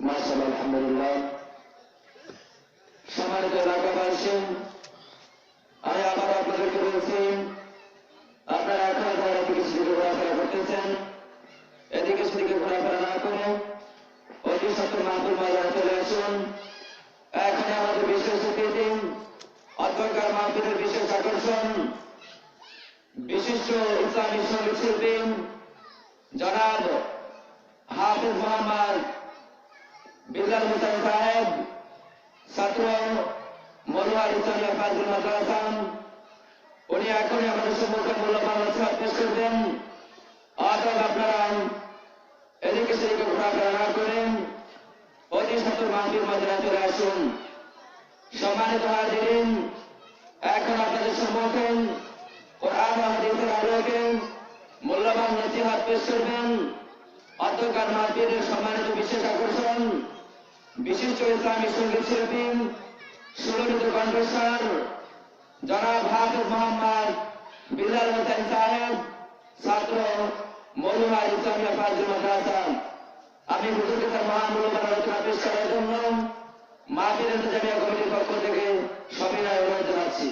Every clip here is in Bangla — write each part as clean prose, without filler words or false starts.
মাশাআল্লাহ, আলহামদুলিল্লাহ। সম্মানিত এলাকাবাসী, আমি আবার আপনাদেরকে বলছি, আপনারা এখন যারা এদিকে সেদিকে ঘোরাফেরা করতেছেন, এদিকে সেদিকে ঘোরাফেরা না করে অতি সত্তর মাহফিল ময়দানে চলে আসুন। এখানে আমাদের বিশেষ অতিথি, অধ্যক্ষার মাহফিলের বিশেষ আকর্ষণ, বিশিষ্ট ইসলামী সঙ্গীত শিল্পী জনাব হাফিজ মোহাম্মদ বিল্লাল হোসেন সাহেব, ছাত্র মনোয়ার ইসলামিয়া ফাজিল মাদ্রাসা। উনি এখনই আমাদের সম্মুখে মূল্যবান নসিহত পেশ করবেন। অতএব আপনারা এদিকে সেদিকে ঘোরাফেরা না করেন অতি সত্তর মাহফিল ময়দানে চলে আসুন। সম্মানিত হাজিরিন, এখন আপনাদের সম্মুখে কোরআন ও হাদিসের আলোকে মূল্যবান নসিহত পেশ করবেন অধ্যক্ষার মাহফিলের সম্মানিত বিশেষ আকর্ষণ, বিশিষ্ট ইসলামী সঙ্গীত শিল্পী, সুললিত কণ্ঠস্বর জনাব হাফিজ মোহাম্মদ বিল্লাল হোসেন সাহেব, ছাত্র মনোয়ার ইসলামিয়া ফাজিল মাদ্রাসা। আমি হুজুরকে তার মহামূল্যবান আলোচনা পেশ করার জন্য মাহফিল ইন্তেজামিয়া কমিটির পক্ষ থেকে সবিনয় অনুরোধ জানাচ্ছি।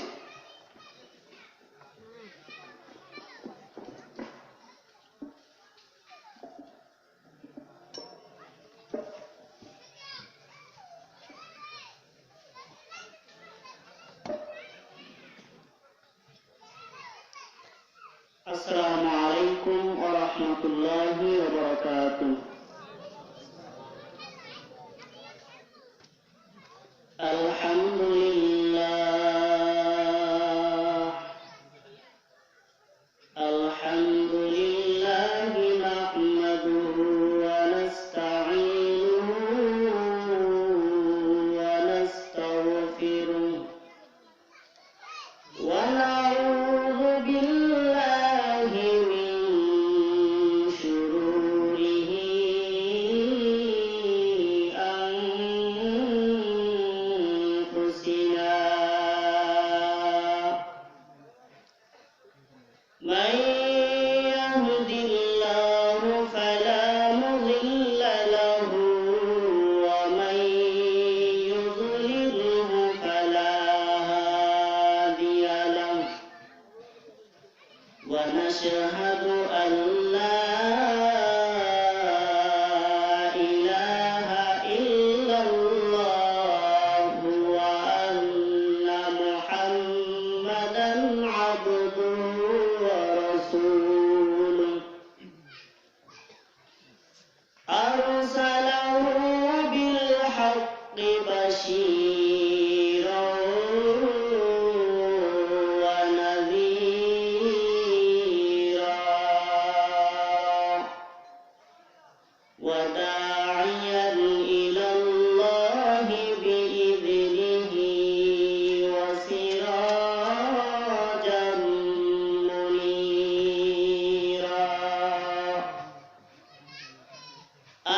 আসসালামু আলাইকুম ওয়া রাহমাতুল্লাহি ওয়া বারাকাতুহু। আলহামদুলিল্লাহি নাহমাদুহু ওয়া নাস্তাঈনুহু ওয়া নাস্তাগফিরুহু ওয়া নাউযু বিল্লাহি মিন শুরুরিহি আনফুসিনা। من يهد الله فلا مضل له ومن يضلله فلا هادي له ونشهد أن لا إله إلا الله وأن محمدا عبده ورسوله أرسله بالحق بشيرا ونذيرا وداعيا إلى الله بإذنه وسراجا منيرا.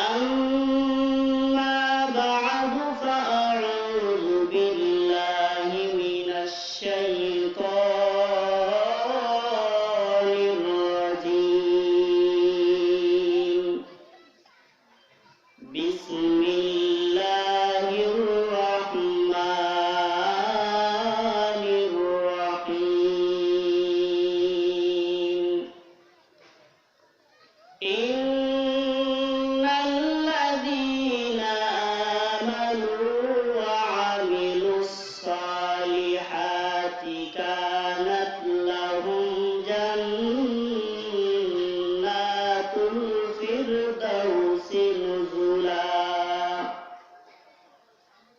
أما بعد فأعوذ بالله من الشيطان الرجيم. بسم الله الرحمن الرحيم. إن الذين آمنوا وعملوا الصالحات كانت لهم جنات الفردوس نزلا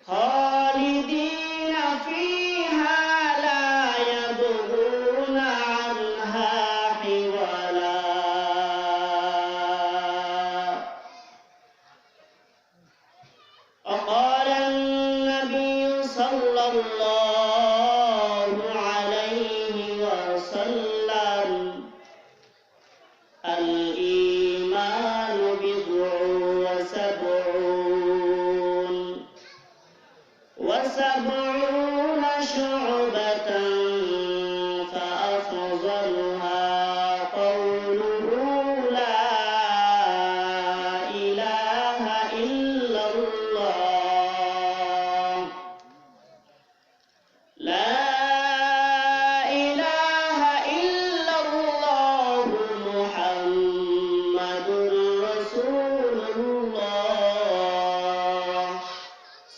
خالدين فيها لا يبغون عنها حولا. وقال النبي صلى الله عليه وسلم الإيمان بضع وسبعون شعبة فأفضلها قوله لا إله إلا الله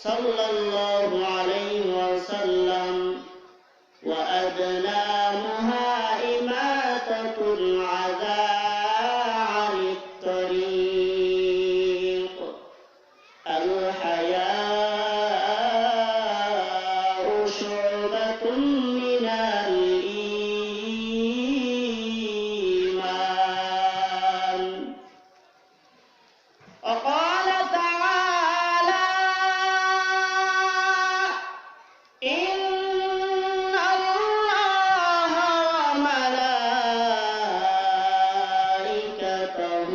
صلى الله عليه وسلم وأدناها إماتة العذى عن الطريق الحياء شعبة من الإيمان وقال تعالى إن الله وملائكته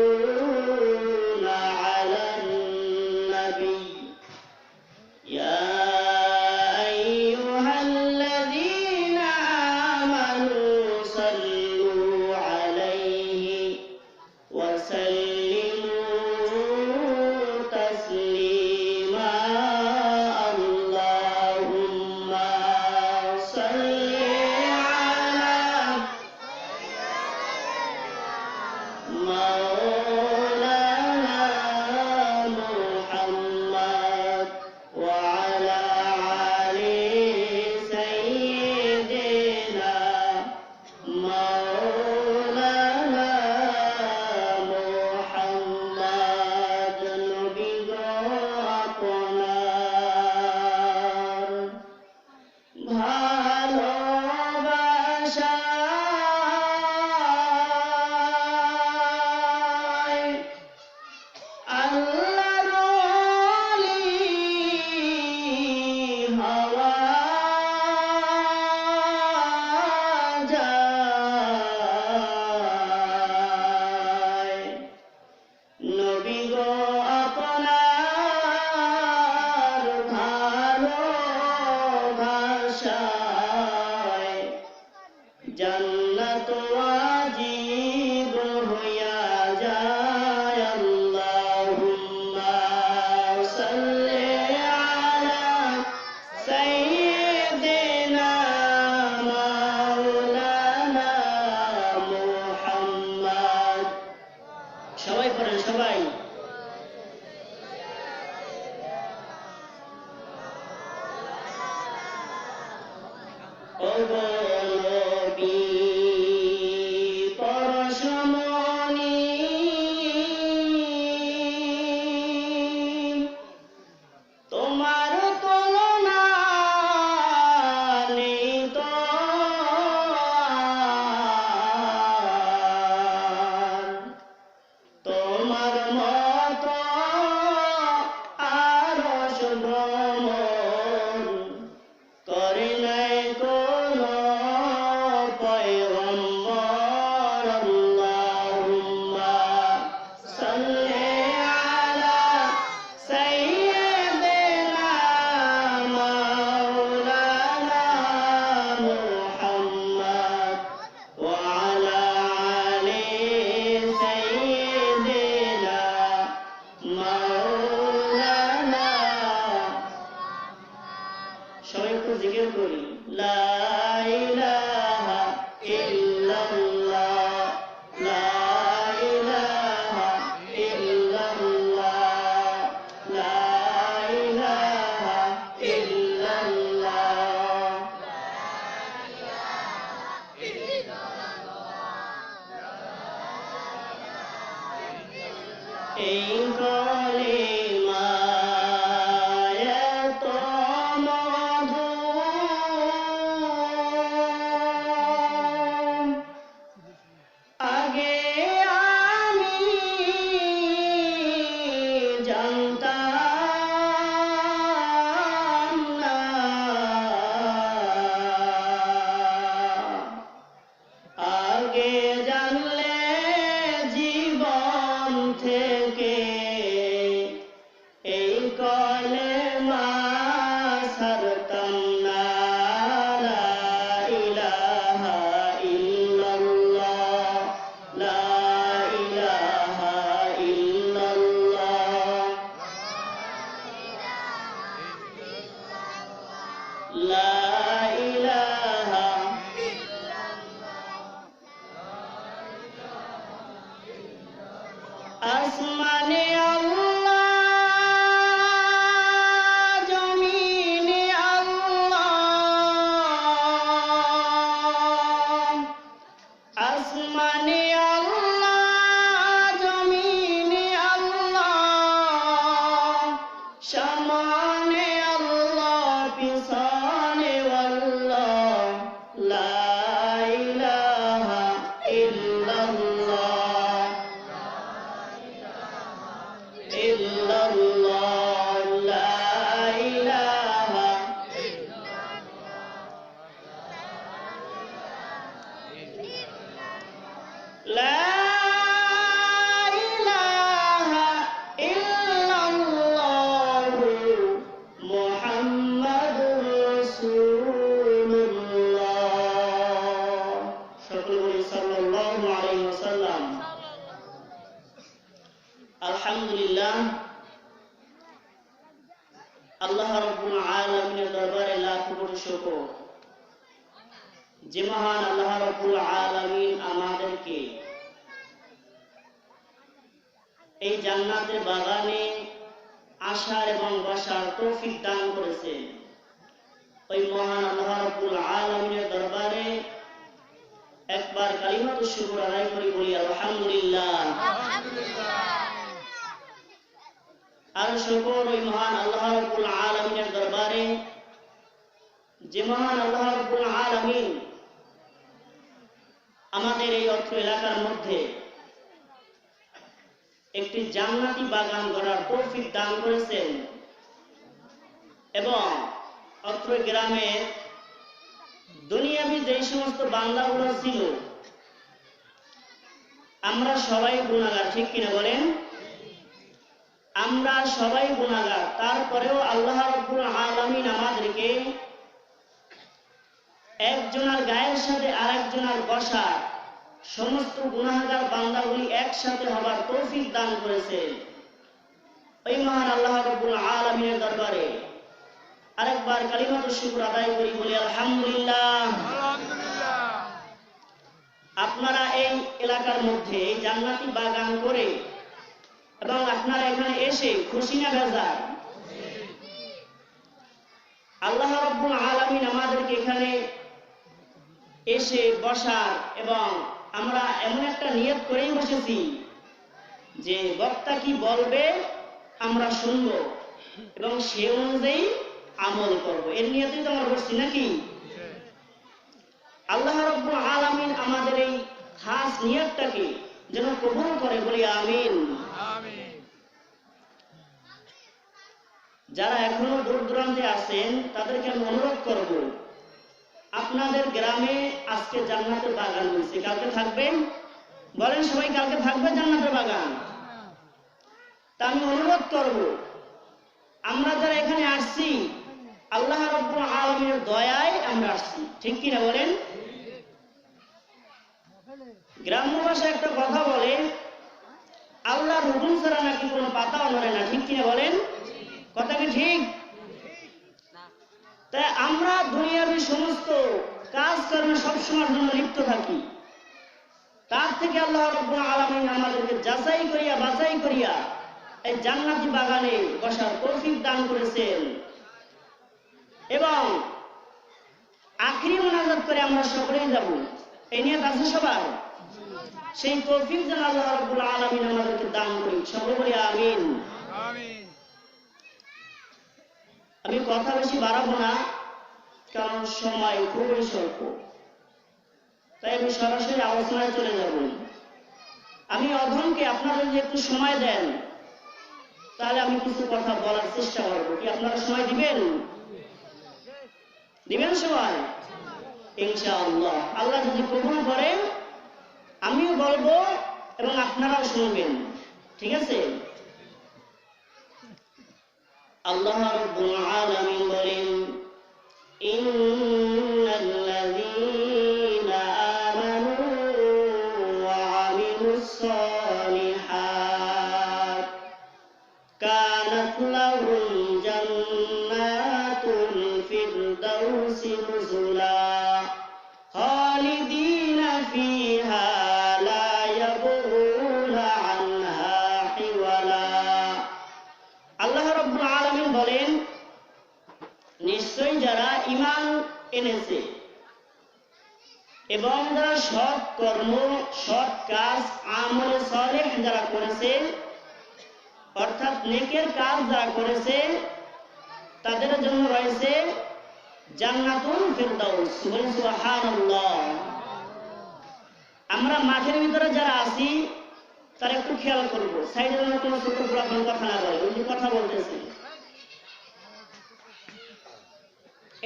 يصلون على النبي يا أيها الذين آمنوا صلوا عليه وسلموا تسليما اللهم صل على مولانا محمد وعلى آل سيدنا مولانا محمد نبي আপনার ভালোবাসায় আল্লাহর ওলি হওয়া যায় নবী গো আপনার ভালোবাসায় জান্নাত ওয়াজিব হইয়া যায় আল্লাহুম্মা সাল্লি আলা সাইয়্যিদিনা মাওলানা মুহাম্মদ সবাই পড়েন সবাই ও গো নবী পরশমণি তোমার তুলনা নেই তো আর। তোমার মতো আরশ ভ্রমণ করে নাই কোনো পয়গম্বর আল্লাহুম্মা সাল্লি আলা সাইয়্যিদিনা মাওলানা মুহাম্মদ ওয়া আলা আলি সাইয়্যিদিনা মাওলানা সবাই একটু জিকির করি লা ইলাহা ইল্লাল্লাহ লা ইলাহা ইল্লাল্লাহ লা ইলাহা ইল্লাল্লাহ এই কলিমা এত মধু আগে আমি জানতাম না আগে জানলে জীবন থেকে এই কলেমা ছাড়তাম না লা ইলাহা ইল্লাল্লাহ লা ইলাহা ইল্লাল্লাহ লা ইলাহা আসমানে আল্লাহ আলহামদুলিল্লাহ, আল্লাহ রাব্বুল আলামিনের দরবারে লাখ কোটি শুকর যে মহান আল্লাহ রাব্বুল আলামিন আমাদেরকে এই জান্নাতের বাগানে আসার এবং বসার তৌফিক দান করেছেন। ওই মহান আল্লাহ রাব্বুল আলামিনের দরবারে একবার কালিমাতু শুকর আদায় করি, বলি আলহামদুলিল্লাহ। আর শুকর ওই মহান আল্লাহ রাব্বুল আলামিনের দরবারে যে মহান আল্লাহ রাব্বুল আলামিন আমাদের এই অত্র এলাকার মধ্যে একটি জান্নাতি বাগান গড়ার তৌফিক দান করেছেন এবং অত্র গ্রামের দুনিয়াবি যে সমস্ত বান্দাগুলো ছিল, আমরা সবাই গুনাহগার, ঠিক কিনা বলেন? আমরা সবাই গুনাহগার, তারপরেও আল্লাহ রাব্বুল আলামিন আমাদেরকে একজনের গায়ের সাথে আরেকজনের বসার সমস্ত গুনাহগার বান্দাগুলি একসাথে হবার তৌফিক দান করেছে। ওই মহান আল্লাহ রাব্বুল আলামিনের দরবারে আরেকবার কালিমাতু শুকর আদায় করি, বলি আলহামদুলিল্লাহ। আপনারা এই এলাকার মধ্যে এই জান্নাতি বাগান করে এবং আপনারা এখানে এসে খুশি না বেজার? আল্লাহ রাব্বুল আলামিন আমাদেরকে এখানে এসে বসার এবং আমরা এমন একটা নিয়ত করেই বসেছি যে বক্তা কি বলবে আমরা শুনবো এবং সে অনুযায়ী আমল করব, এর নিয়তেই তো আমরা বসছি নাকি? আল্লাহ রাব্বুল আলামিন আমাদের এই খাস নিয়তটাকে যেন কবুল করে, বলি আমিন। যারা এখনো দূর দূরান্তে আছেন তাদেরকে আমি অনুরোধ করব, আপনাদের গ্রামে আজকে জান্নাতের বাগান হয়েছে, কালকে থাকবেন? বলেন সবাই, কালকে থাকবে জান্নাতের বাগান? তা আমি অনুরোধ করব, আমরা যারা এখানে আসছি আল্লাহ রাব্বুল আলামিনের দয়ায় আমরা আসছি, ঠিক কিনা বলেন? গ্রাম্য ভাষায় একটা কথা বলে, আল্লাহর হুকুম ছাড়া নাকি কোনো পাতাও নড়ে না, ঠিক কিনা বলেন? কথা কি ঠিক? তাই আমরা দুনিয়াবি সমস্ত কাজকর্মে সবসময়ের জন্য লিপ্ত থাকি, তার থেকে আল্লাহ রাব্বুল আলামিন আমাদেরকে যাচাই করিয়া বাছাই করিয়া এই জান্নাতি বাগানে বসার তৌফিক দান করেছেন এবং আখিরি মুনাজাত করে আমরা সকলেই যাব, এই নিয়ত আছে সবার? সেই তৌফিক যেন আল্লাহ রাব্বুল আলামিন আমাদেরকে দান করি, সকলে বলি আমিন। আমি কথা বেশি বাড়াবো না, কারণ সময় খুবই স্বল্প, তাই আমি সরাসরি আলোচনায় চলে যাব। আমি অধমকে আপনারা যদি একটু সময় দেন তাহলে আমি কিছু কথা বলার চেষ্টা করবো। কি আপনারা সময় দিবেন? দিবেন সময়? ইনশাআল্লাহ আল্লাহ যদি কবুল করেন আমিও বলবো এবং আপনারাও শুনবেন, ঠিক আছে? আল্লাহ রাব্বুল আলামিন বলেন, ইন্নাল্লাযীনা আমানু ওয়া আমিলুস সালিহাত কানাত লাহুম জান্নাতুল ফিরদাউসি নুজুলা খালিদিনা ফিহা লা ইয়াবগুনা আনহা হিওয়ালা। আল্লাহ রাব্বুল আলামিন বলেন, নিশ্চয়ই যারা ঈমান এনেছে এবং যারা সৎ কর্ম সৎ কাজ আমলে সালেহ যারা করেছে, অর্থাৎ নেকের কাজ যারা করেছে, তাদের জন্য রয়েছে জান্নাতুল ফিরদাউস। সুবহানাল্লাহ। আমরা মাঠের ভিতরে যারা আছি তারা একটু খেয়াল করবো, সাইডের জন্য কোনো ছোট পুরাতন কথা না বলে, ওই যে কথা বলতেছে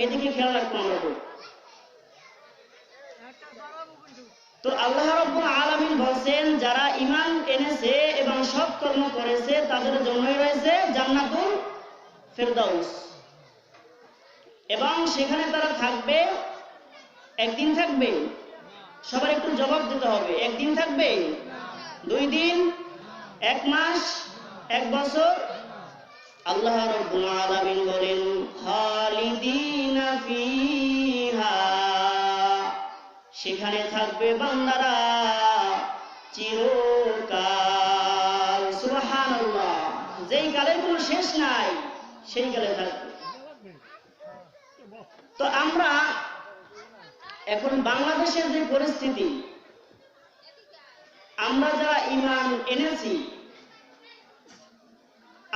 এদিকে খেয়াল রাখবো আমরা। তো আল্লাহ রাব্বুল আলামিন বলছেন, যারা ঈমান এনেছে এবং সৎ কর্ম করেছে তাদের জন্যই রয়েছে জান্নাতুল ফিরদাউস এবং সেখানে তারা থাকবে। একদিন থাকবে? সবার একটু জবাব দিতে হবে। একদিন থাকবে? 2 দিন? 1 মাস 1 বছর? আল্লাহ রাব্বুল আলামিন বলেন খালিদিনা ফিহা, সেখানে থাকবে বান্দারা চিরকাল। সুবহানাল্লাহ, যেই কালের কোনো শেষ নাই সেই কালে থাকবে। তো আমরা এখন বাংলাদেশের যে পরিস্থিতি, আমরা যারা ঈমান এনেছি,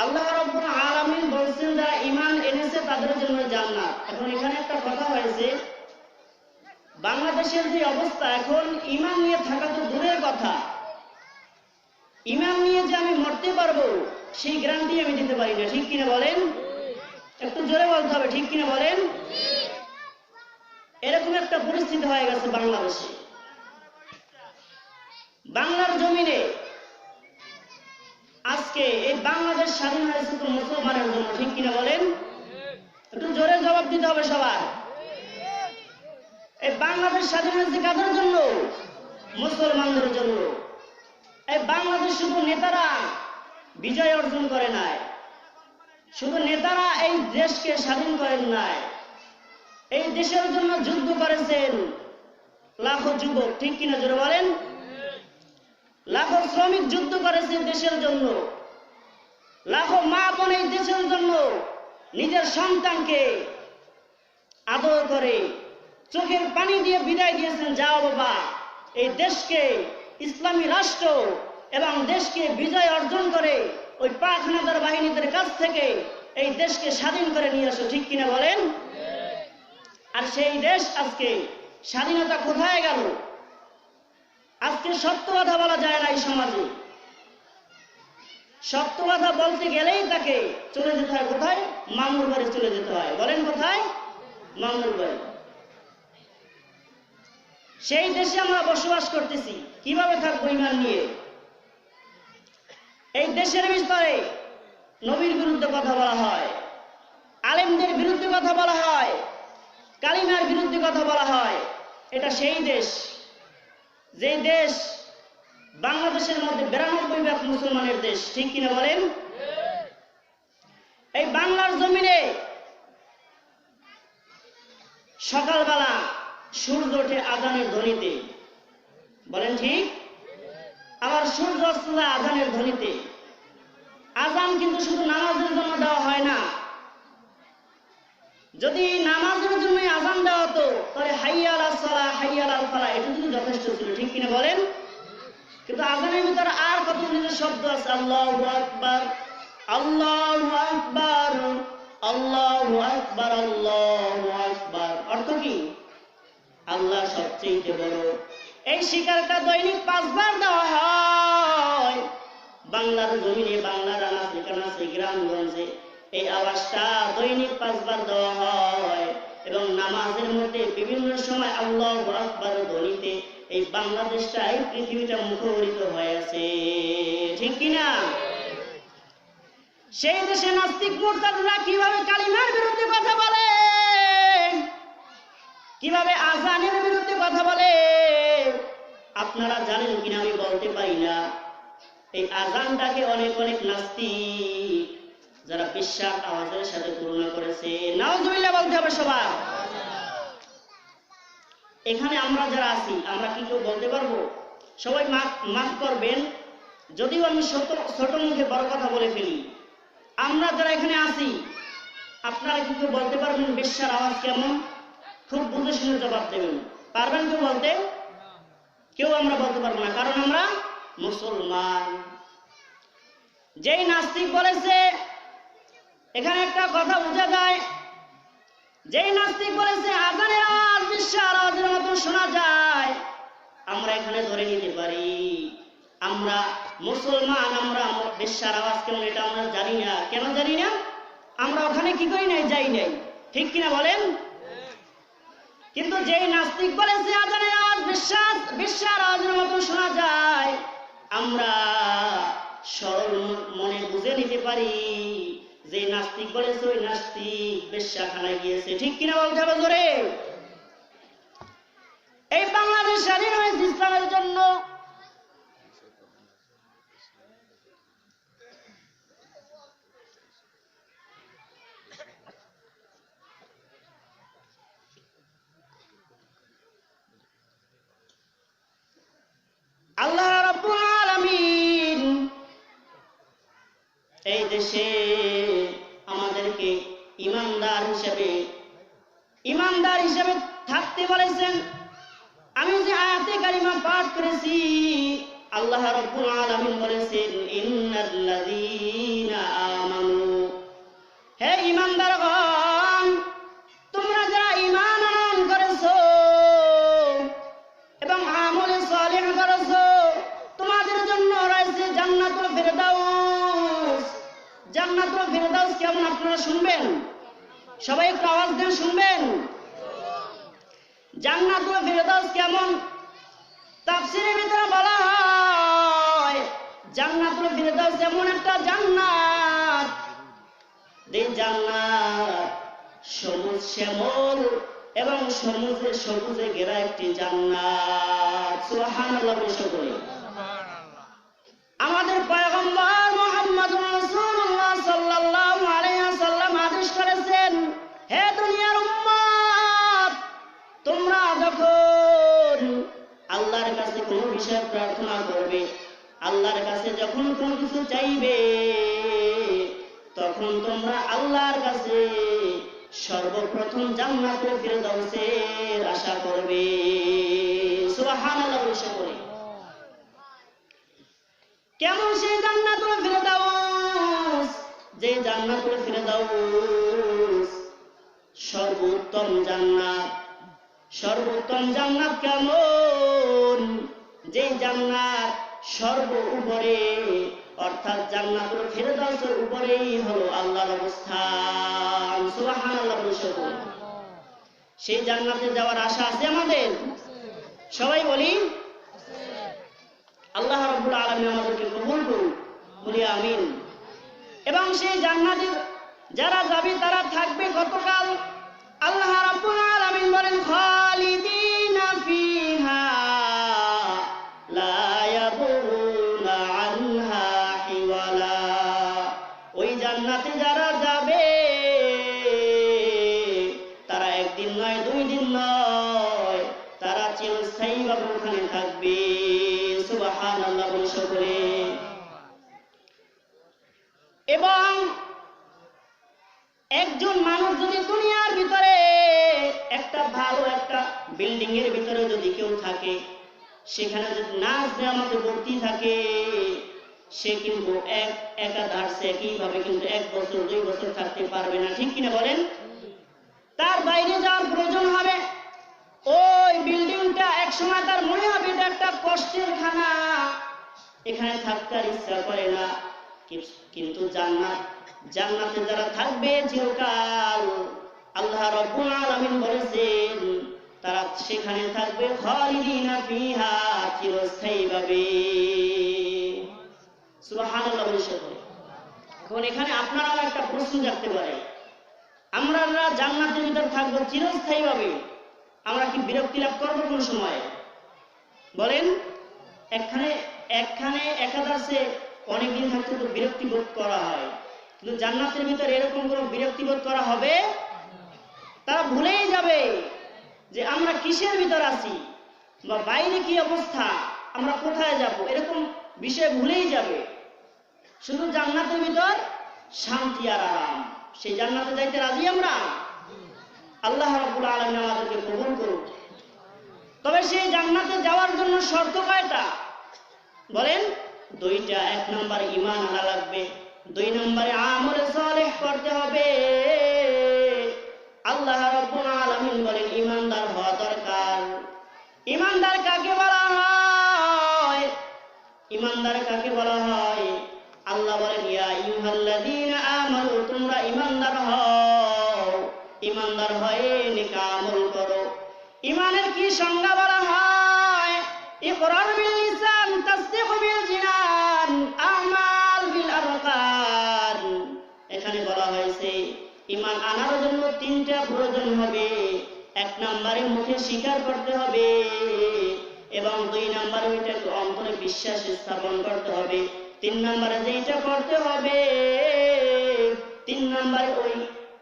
আল্লাহ রাব্বুল আলামিন বলছেন যারা ঈমান এনেছে তাদের জন্য জান্নাত। এখন এখানে একটা কথা হয়েছে, বাংলাদেশের যে অবস্থা এখন, ঈমান নিয়ে থাকা তো দূরের কথা, ঈমান নিয়ে যে আমি মরতে পারবো সেই গ্যারান্টি আমি দিতে পারি না। ঠিক কিনা বলেন? একটু জোরে বলতে হবে, ঠিক কিনা বলেন? এরকম একটা পরিস্থিতি হয়ে গেছে বাংলাদেশে। বাংলার জমিনে আজকে এই বাংলাদেশ স্বাধীন হয়েছে তো মুসলমানের জন্য। ঠিক কিনা বলেন? একটু জোরে জবাব দিতে হবে সবার। এই বাংলাদেশ স্বাধীন হয়েছে কাদের জন্য? মুসলমানদের জন্য। এই বাংলাদেশ শুধু নেতারা বিজয় অর্জন করে নাই, শুধু নেতারা এই দেশকে স্বাধীন করেন নাই, এই দেশের জন্য যুদ্ধ করেছেন লাখো যুবক। ঠিক কিনা জোরে বলেন? লাখো শ্রমিক যুদ্ধ করেছে দেশের জন্য, লাখো মা বোন এই দেশের জন্য নিজের সন্তানকে আদর করে চোখের পানি দিয়ে বিদায় দিয়েছেন, যাও বাবা এই দেশকে ইসলামী রাষ্ট্র এবং দেশকে বিজয় অর্জন করে ওই পাক হানাদার বাহিনীদের কাছ থেকে এই দেশকে স্বাধীন করে নিয়ে আসো। ঠিক কিনা বলেন? আর সেই দেশ আজকে স্বাধীনতা কোথায় গেল? আজকে সত্য কথা বলা যায় না এই সমাজে। সত্য কথা বলতে গেলেই তাকে চলে যেতে হয় কোথায়? মামুর বাড়ি চলে যেতে হয়। বলেন কোথায়? মামুর বাড়ি। সেই দেশে আমরা বসবাস করতেছি, কিভাবে থাকবো ঈমান নিয়ে? এই দেশের ভিতরে নবীর বিরুদ্ধে কথা বলা হয়, আলেমদের বিরুদ্ধে কথা বলা হয়, কালিমার বিরুদ্ধে কথা বলা হয়। এটা সেই দেশ যে দেশ বাংলাদেশের মধ্যে 92% মুসলমানের দেশ। ঠিক কিনা বলেন? এই বাংলার জমিনে সকালবেলা সূর্য ওঠে আজানের ধ্বনিতে, বলেন ঠিক? আবার সূর্য অস্ত যায় আজানের ধ্বনিতে। আজান কিন্তু শুধু নামাজের জন্য দেওয়া হয় না। যদি নামাজের জন্য আজান দেওয়া হতো তাহলে হাইয়া আলাস সালাহ, হাইয়া আলাল ফালাহ এটা কিন্তু যথেষ্ট ছিল। ঠিক কিনা বলেন? কিন্তু আজানের ভিতরে আর কত কিছু শব্দ আছে, আল্লাহু আকবার, আল্লাহু আকবার, আল্লাহু আকবার, আল্লাহু আকবার। অর্থ কি? আল্লাহ সবচেয়ে বড়। এই শিকারটা দৈনিক 5 বার দেওয়া হয় বাংলার জমিনে, বাংলার আনাচে কানাচে গ্রামগঞ্জে। এই আওয়াজটা দৈনিক 5 বার দেওয়া হয় এবং নামাজের মধ্যে বিভিন্ন সময় আল্লাহু আকবার ধ্বনিতে এই বাংলাদেশটা, এই পৃথিবীটা মুখরিত হয়ে আছে। ঠিক কিনা? সেই দেশে নাস্তিক মুরতাদরা কিভাবে কালিমার বিরুদ্ধে কথা বলে, কিভাবে আজানের বিরুদ্ধে কথা বলে আপনারা জানেন কিনা আমি বলতে পারি না। এই আজানটাকে অনেক অনেক নাস্তিক যারা বিশ্বাস আওয়াজের সাথে তুলনা করেছে। নাউজুবিল্লাহ বলতে হবে সবার। এখানে আমরা যারা আছি আমরা কি কেউ বলতে পারবো? সবাই মাফ করবেন যদিও আমি ছোট মুখে বড় কথা বলে ফেলি। আমরা যারা এখানে আছি আপনারা কি কেউ বলতে পারবেন বেশ্যার আওয়াজ কেমন? খুব বুঝে শুনে জবাব দেবেন। পারবেন কেউ বলতে? কেউ আমরা বলতে পারবো না, কারণ আমরা মুসলমান। যেই নাস্তিক বলেছে, এখানে একটা কথা বোঝা যায়, যেই নাস্তিক বলেছে আজানের আওয়াজ বেশ্যার আওয়াজের মতো শোনা যায়, আমরা এখানে ধরে নিতে পারি আমরা মুসলমান, আমরা বেশ্যার আওয়াজ কেমন এটা আমরা জানি না। কেন জানি না? আমরা ওখানে কি করি নাই, যাই নাই। ঠিক কিনা বলেন? কিন্তু যেই নাস্তিক বলেছে আজানের আওয়াজ বেশ্যার আওয়াজের মতো শোনা যায়, আমরা সরল মনে বুঝে নিতে পারি যে নাস্তিক বলেছে ওই নাস্তিক বেশ্যাখানায় গিয়েছে। ঠিক কিনা বলতে হবে জোরে? এই বাংলাদেশ স্বাধীন হয়েছে ইসলামের জন্য। এই দেশে আমাদেরকে ইমানদার হিসেবে থাকতে বলেছেন। আমি যে আয়াতে কারিমা পাঠ করেছি, আল্লাহ রাব্বুল আলামিন বলেছেন, ইন্নাল্লাযীনা আমানু, হে ঈমানদারগণ, তোমরা যারা ঈমান আনয়ন করেছো এবং আমলে সালেহ করেছো, তোমাদের জন্য রয়েছে জান্নাতুল ফিরদাউস। জান্নাতুল ফিরদাউস কেমন আপনারা শুনবেন? সবাই একটু আওয়াজ দিয়ে শুনবেন। জান্নাতুল ফিরদাউস কেমন? তাফসীরের ভিতরে বলা হয় জান্নাতুল ফিরদাউস এমন একটা জান্নাত, যে জান্নাত সবুজ শ্যামল এবং সবুজে ঘেরা একটি জান্নাত। সুবহানাল্লাহ বলে আমাদের পয়গম্বর মুহাম্মদুর রাসূলুল্লাহ সাল্লাল্লাহু আলাইহি ওয়াসাল্লাম আদেশ করেছেন, হে দুনিয়ার উম্মত, তোমরা যখন আল্লাহর কাছে কোনো বিষয় প্রার্থনা করবে, আল্লাহর কাছে যখন কোনো কিছু চাইবে, তখন তোমরা আল্লাহর কাছে সর্বপ্রথম জান্নাতুল ফিরদাউসের আশা করবে। সুবহানাল্লাহ বলে কেমন সেই জান্নাতুল ফিরদাউস? যে জান্নাতুল ফিরদাউস সর্বোত্তম জান্নাত। সর্বোত্তম জান্নাত কেমন? যে জান্নাত সর্ব উপরে, অর্থাৎ জান্নাতুল ফিরদাউসের উপরেই হলো আল্লাহর অবস্থান। সুবহানাল্লাহ বলে সেই জান্নাতে যাওয়ার আশা আছে আমাদের? সবাই বলি আল্লাহ রাব্বুল আলামিন আমাদেরকে কবুল করুন, বলি আমিন। এবং সেই জান্নাতে যারা যাবে তারা থাকবে কতকাল? আল্লাহ রাব্বুল আলামিন বলেন, খালিদিনা ফিহা লা ইয়াবগুনা আনহা হিওয়ালা। ওই জান্নাতে যারা যাবে তারা একদিন নয়, 2 দিন নয়, তারা চিরস্থায়ীভাবে ওখানে থাকবে। সুবহানাল্লাহ বলে এবং একজন মানুষ যদি দুনিয়ার ভিতরে একটা ভালো একটা বিল্ডিং এর ভিতরে যদি কেউ থাকে, সেখানে যদি নাচ নেয়ামতে ভর্তি থাকে, সে কিন্তু একাধারে একইভাবে কিন্তু 1 বছর 2 বছর থাকতে পারবে না। ঠিক কিনা বলেন? তার বাইরে যাওয়ার প্রয়োজন হবে। ওই বিল্ডিংটা একসময় তার মনে হবে এটা একটা কষ্টের খানা, এখানে থাকতে ইচ্ছা করে না। কিন্তু জান্নাতে যারা থাকবে চিরকাল, আল্লাহ রাব্বুল আলামিন বলেছেন তারা সেখানে থাকবে খালিদিনা ফিহা, চিরস্থায়ীভাবে। সুবহানাল্লাহ বলে এখন এখানে আপনারা একটা প্রশ্ন জাগতে পারে, আমরা জান্নাতের ভিতর থাকবো চিরস্থায়ীভাবে, আমরা কি বিরক্তি লাভ করবো কোন সময়? বলেন। এখানে একাদাসে অনেকদিন থাকতে তো বিরক্তি বোধ করা হয়, কিন্তু জান্নাতের ভিতরে এরকম কোনো বিরক্তি বোধ করা হবে? তারা ভুলেই যাবে যে আমরা কিসের ভিতর আছি বা বাইরে কি অবস্থা, আমরা কোথায় যাব, এরকম বিষয় ভুলেই যাবে। শুধু জান্নাতের ভিতর শান্তি আর আরাম। সেই জান্নাতে যাইতে রাজি আমরা? আল্লাহ রাব্বুল আলামিন আমাদেরকে কবুল করুন। তবে সেই জান্নাতে যাওয়ার জন্য শর্ত কয়টা বলেন? 2টা। 1 নম্বরে ঈমান আনা লাগবে, 2 নম্বরে আমলে সালেহ করতে হবে। আল্লাহ রাব্বুল আলামিন বলেন ঈমানদার হওয়া দরকার। ঈমানদার কাকে বলা হয়? ঈমানদার কাকে বলা হয়? আল্লাহ বলেন ইয়া আইয়ুহাল্লাযীনা আমানু, তোমরা ঈমানদার হও, ঈমানদার হয়ে নেক আমল করো। ঈমানের কি সংজ্ঞা বলা হয়? ইকরার বিল লিসান, তাসদীক বিল জিনান, আমাল বিল আরকান। এখানে বলা হয়েছে ঈমান আনার জন্য 3টা প্রয়োজন হবে। 1 নম্বরে মুখে স্বীকার করতে হবে এবং 2 নম্বরে ওইটাকে অন্তরে বিশ্বাস স্থাপন করতে হবে। 3 নম্বরে যেটা করতে হবে, 3 নম্বরে ওই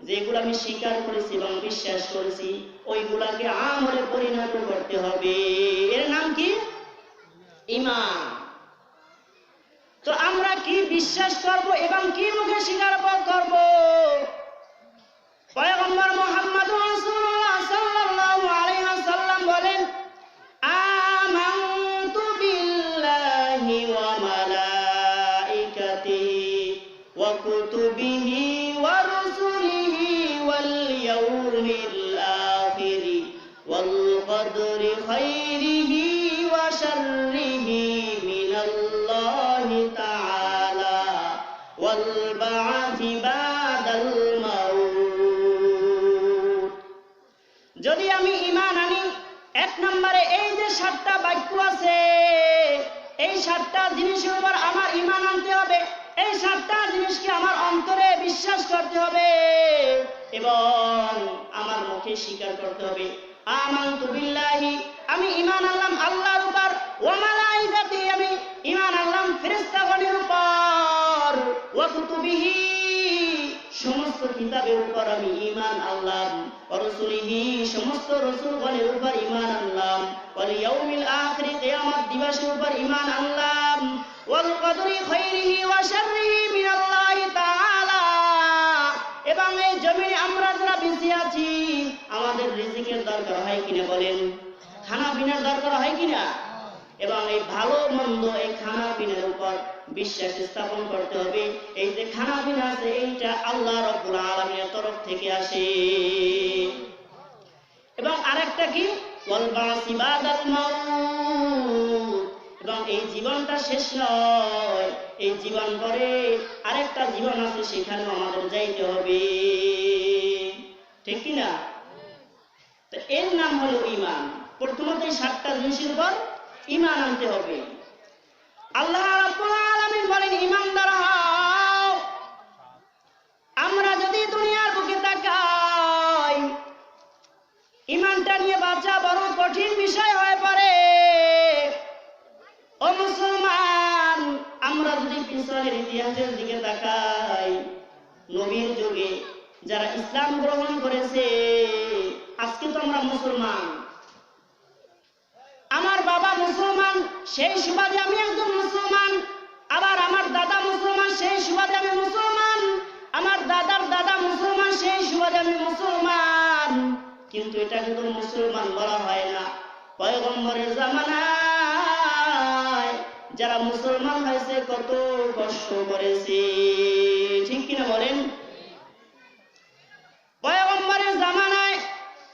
যেগুলো আমি স্বীকার করেছি এবং বিশ্বাস করেছি ওইগুলাকে আমলে পরিণত করতে হবে। এর নাম কি? ঈমান। তো আমরা কি বিশ্বাস করব এবং কি মুখে স্বীকার করব? পয়গম্বর মুহাম্মদ রাসূলুল্লাহ সাল্লাল্লাহু আলাইহি ওয়াসাল্লাম বলেন, আমানতু বিল্লাহি ওয়া মালাইকাতিহি ওয়া কুতুবিহি ওয়া রুসুলিহি ওয়াল ইয়াউমিল আখির ওয়াল কদরি খাইরিহি ওয়া শাররিহি মিনাল্লাহি তাআলা ওয়াল বা'থি বাদাল মাউত। যদি আমি ঈমান আনি, এক নম্বরে এই যে 7টা বাক্য আছে, এই 7টা জিনিসের উপর আমার ঈমান আনতে হবে। এই 7টা জিনিসকে আমার অন্তরে বিশ্বাস করতে হবে এবং আমার মুখে স্বীকার করতে হবে। আমানতু বিল্লাহি, আমি ঈমান আনলাম আল্লাহর উপর, ওয়া মালাইকাতিহি, আমি ঈমান আনলাম ফেরেশতাগণের উপর, ওয়া কুতুবিহি, সমস্ত কিতাবের উপর আমি ঈমান আনলাম, ওয়া রাসূলিহি, সমস্ত রাসূলগণের উপর ঈমান আনলাম, ওয়াল ইয়াউমিল আখির, কিয়ামত দিবসের উপর ঈমান আনলাম, ওয়াল কদরি খাইরিহি ওয়া শাররিহি মিনাল্লাহি তাআলা, এবং এই জমিনে আমরা যারা বেঁচে আছি আমাদের রিজিকের দরকার হয় কিনা বলেন? খানা পিনার দরকার হয় কিনা? এবং এই ভালো মন্দ এই খানা পিনার উপর বিশ্বাস স্থাপন করতে হবে। এই যে খানা পিনা আছে এইটা আল্লাহ রাব্বুল আলামিনের তরফ থেকে আসে। এবং আরেকটা কি, ওয়াল বা'থি বাদাল মাউত, এবং এই জীবনটা শেষ নয়, এই জীবন পরে আরেকটা জীবন আছে, সেখানেও আমাদের যাইতে হবে, ঠিক কিনা? তো এর নাম হলো ঈমান। প্রথমত এই 7টা জিনিসের উপর ঈমান আনতে হবে। আল্লাহ রাব্বুল আলামিন বলেন, ঈমানদার হও। আমরা যদি দুনিয়ার বুকে তাকাই, ঈমানটা নিয়ে বাঁচা বড় কঠিন বিষয় হয়ে পড়ে। ও মুসলমান, আমরা যদি পিছনের ইতিহাসের দিকে তাকাই, নবীর যুগে যারা ইসলাম গ্রহণ করেছে, আজকে তো আমরা মুসলমান। আমার বাবা মুসলমান, সেই সুবাদে আমি একজন মুসলমান। আবার আমার দাদা মুসলমান, সেই সুবাদে আমি মুসলমান। আমার দাদার দাদা মুসলমান, সেই সুবাদে আমি মুসলমান। কিন্তু এটা কিন্তু মুসলমান বলা হয় না। পয়গম্বরের জামানায় যারা মুসলমান হয়েছে কত কষ্ট করেছে, ঠিক কিনা বলেন? পয়গম্বরের জামানায়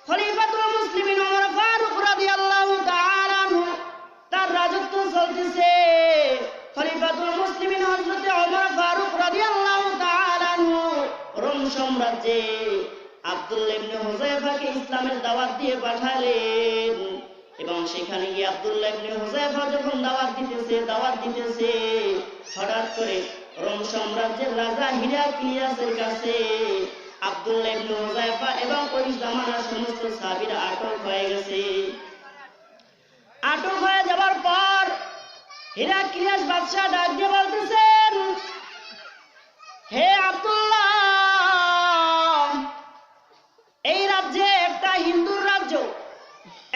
খলিফাতুল মুসলিমিন ওমর ফারুক রাদিয়াল্লাহু তাআলা আনহু, তার রাজত্ব চলতেছে। খলিফাতুল মুসলিমিন হযরত ওমর ফারুক রাদিয়াল্লাহু তাআলা আনহু রোম সাম্রাজ্যে আব্দুল্লাহ ইবনে হুযায়ফাকে ইসলামের দাওয়াত দিয়ে পাঠালেন। এবং সেখানে গিয়ে আব্দুল্লাহ ইবনে হুযায়ফা যখন দাওয়াত দিতেছে, হঠাৎ করে রোম সাম্রাজ্যের রাজা হিরাক্লিয়াসের কাছে আব্দুল্লাহ ইবনে হুযায়ফা এবং ওই জামানার সমস্ত সাহাবীরা আটক হয়ে গেছে। আটক হয়ে যাওয়ার পর হিরাক্লিয়াস বাদশা ডাক দিয়ে বলতেছেন, হে আব্দুল্লাহ, এই রাজ্যে একটা হিন্দুর রাজ্য,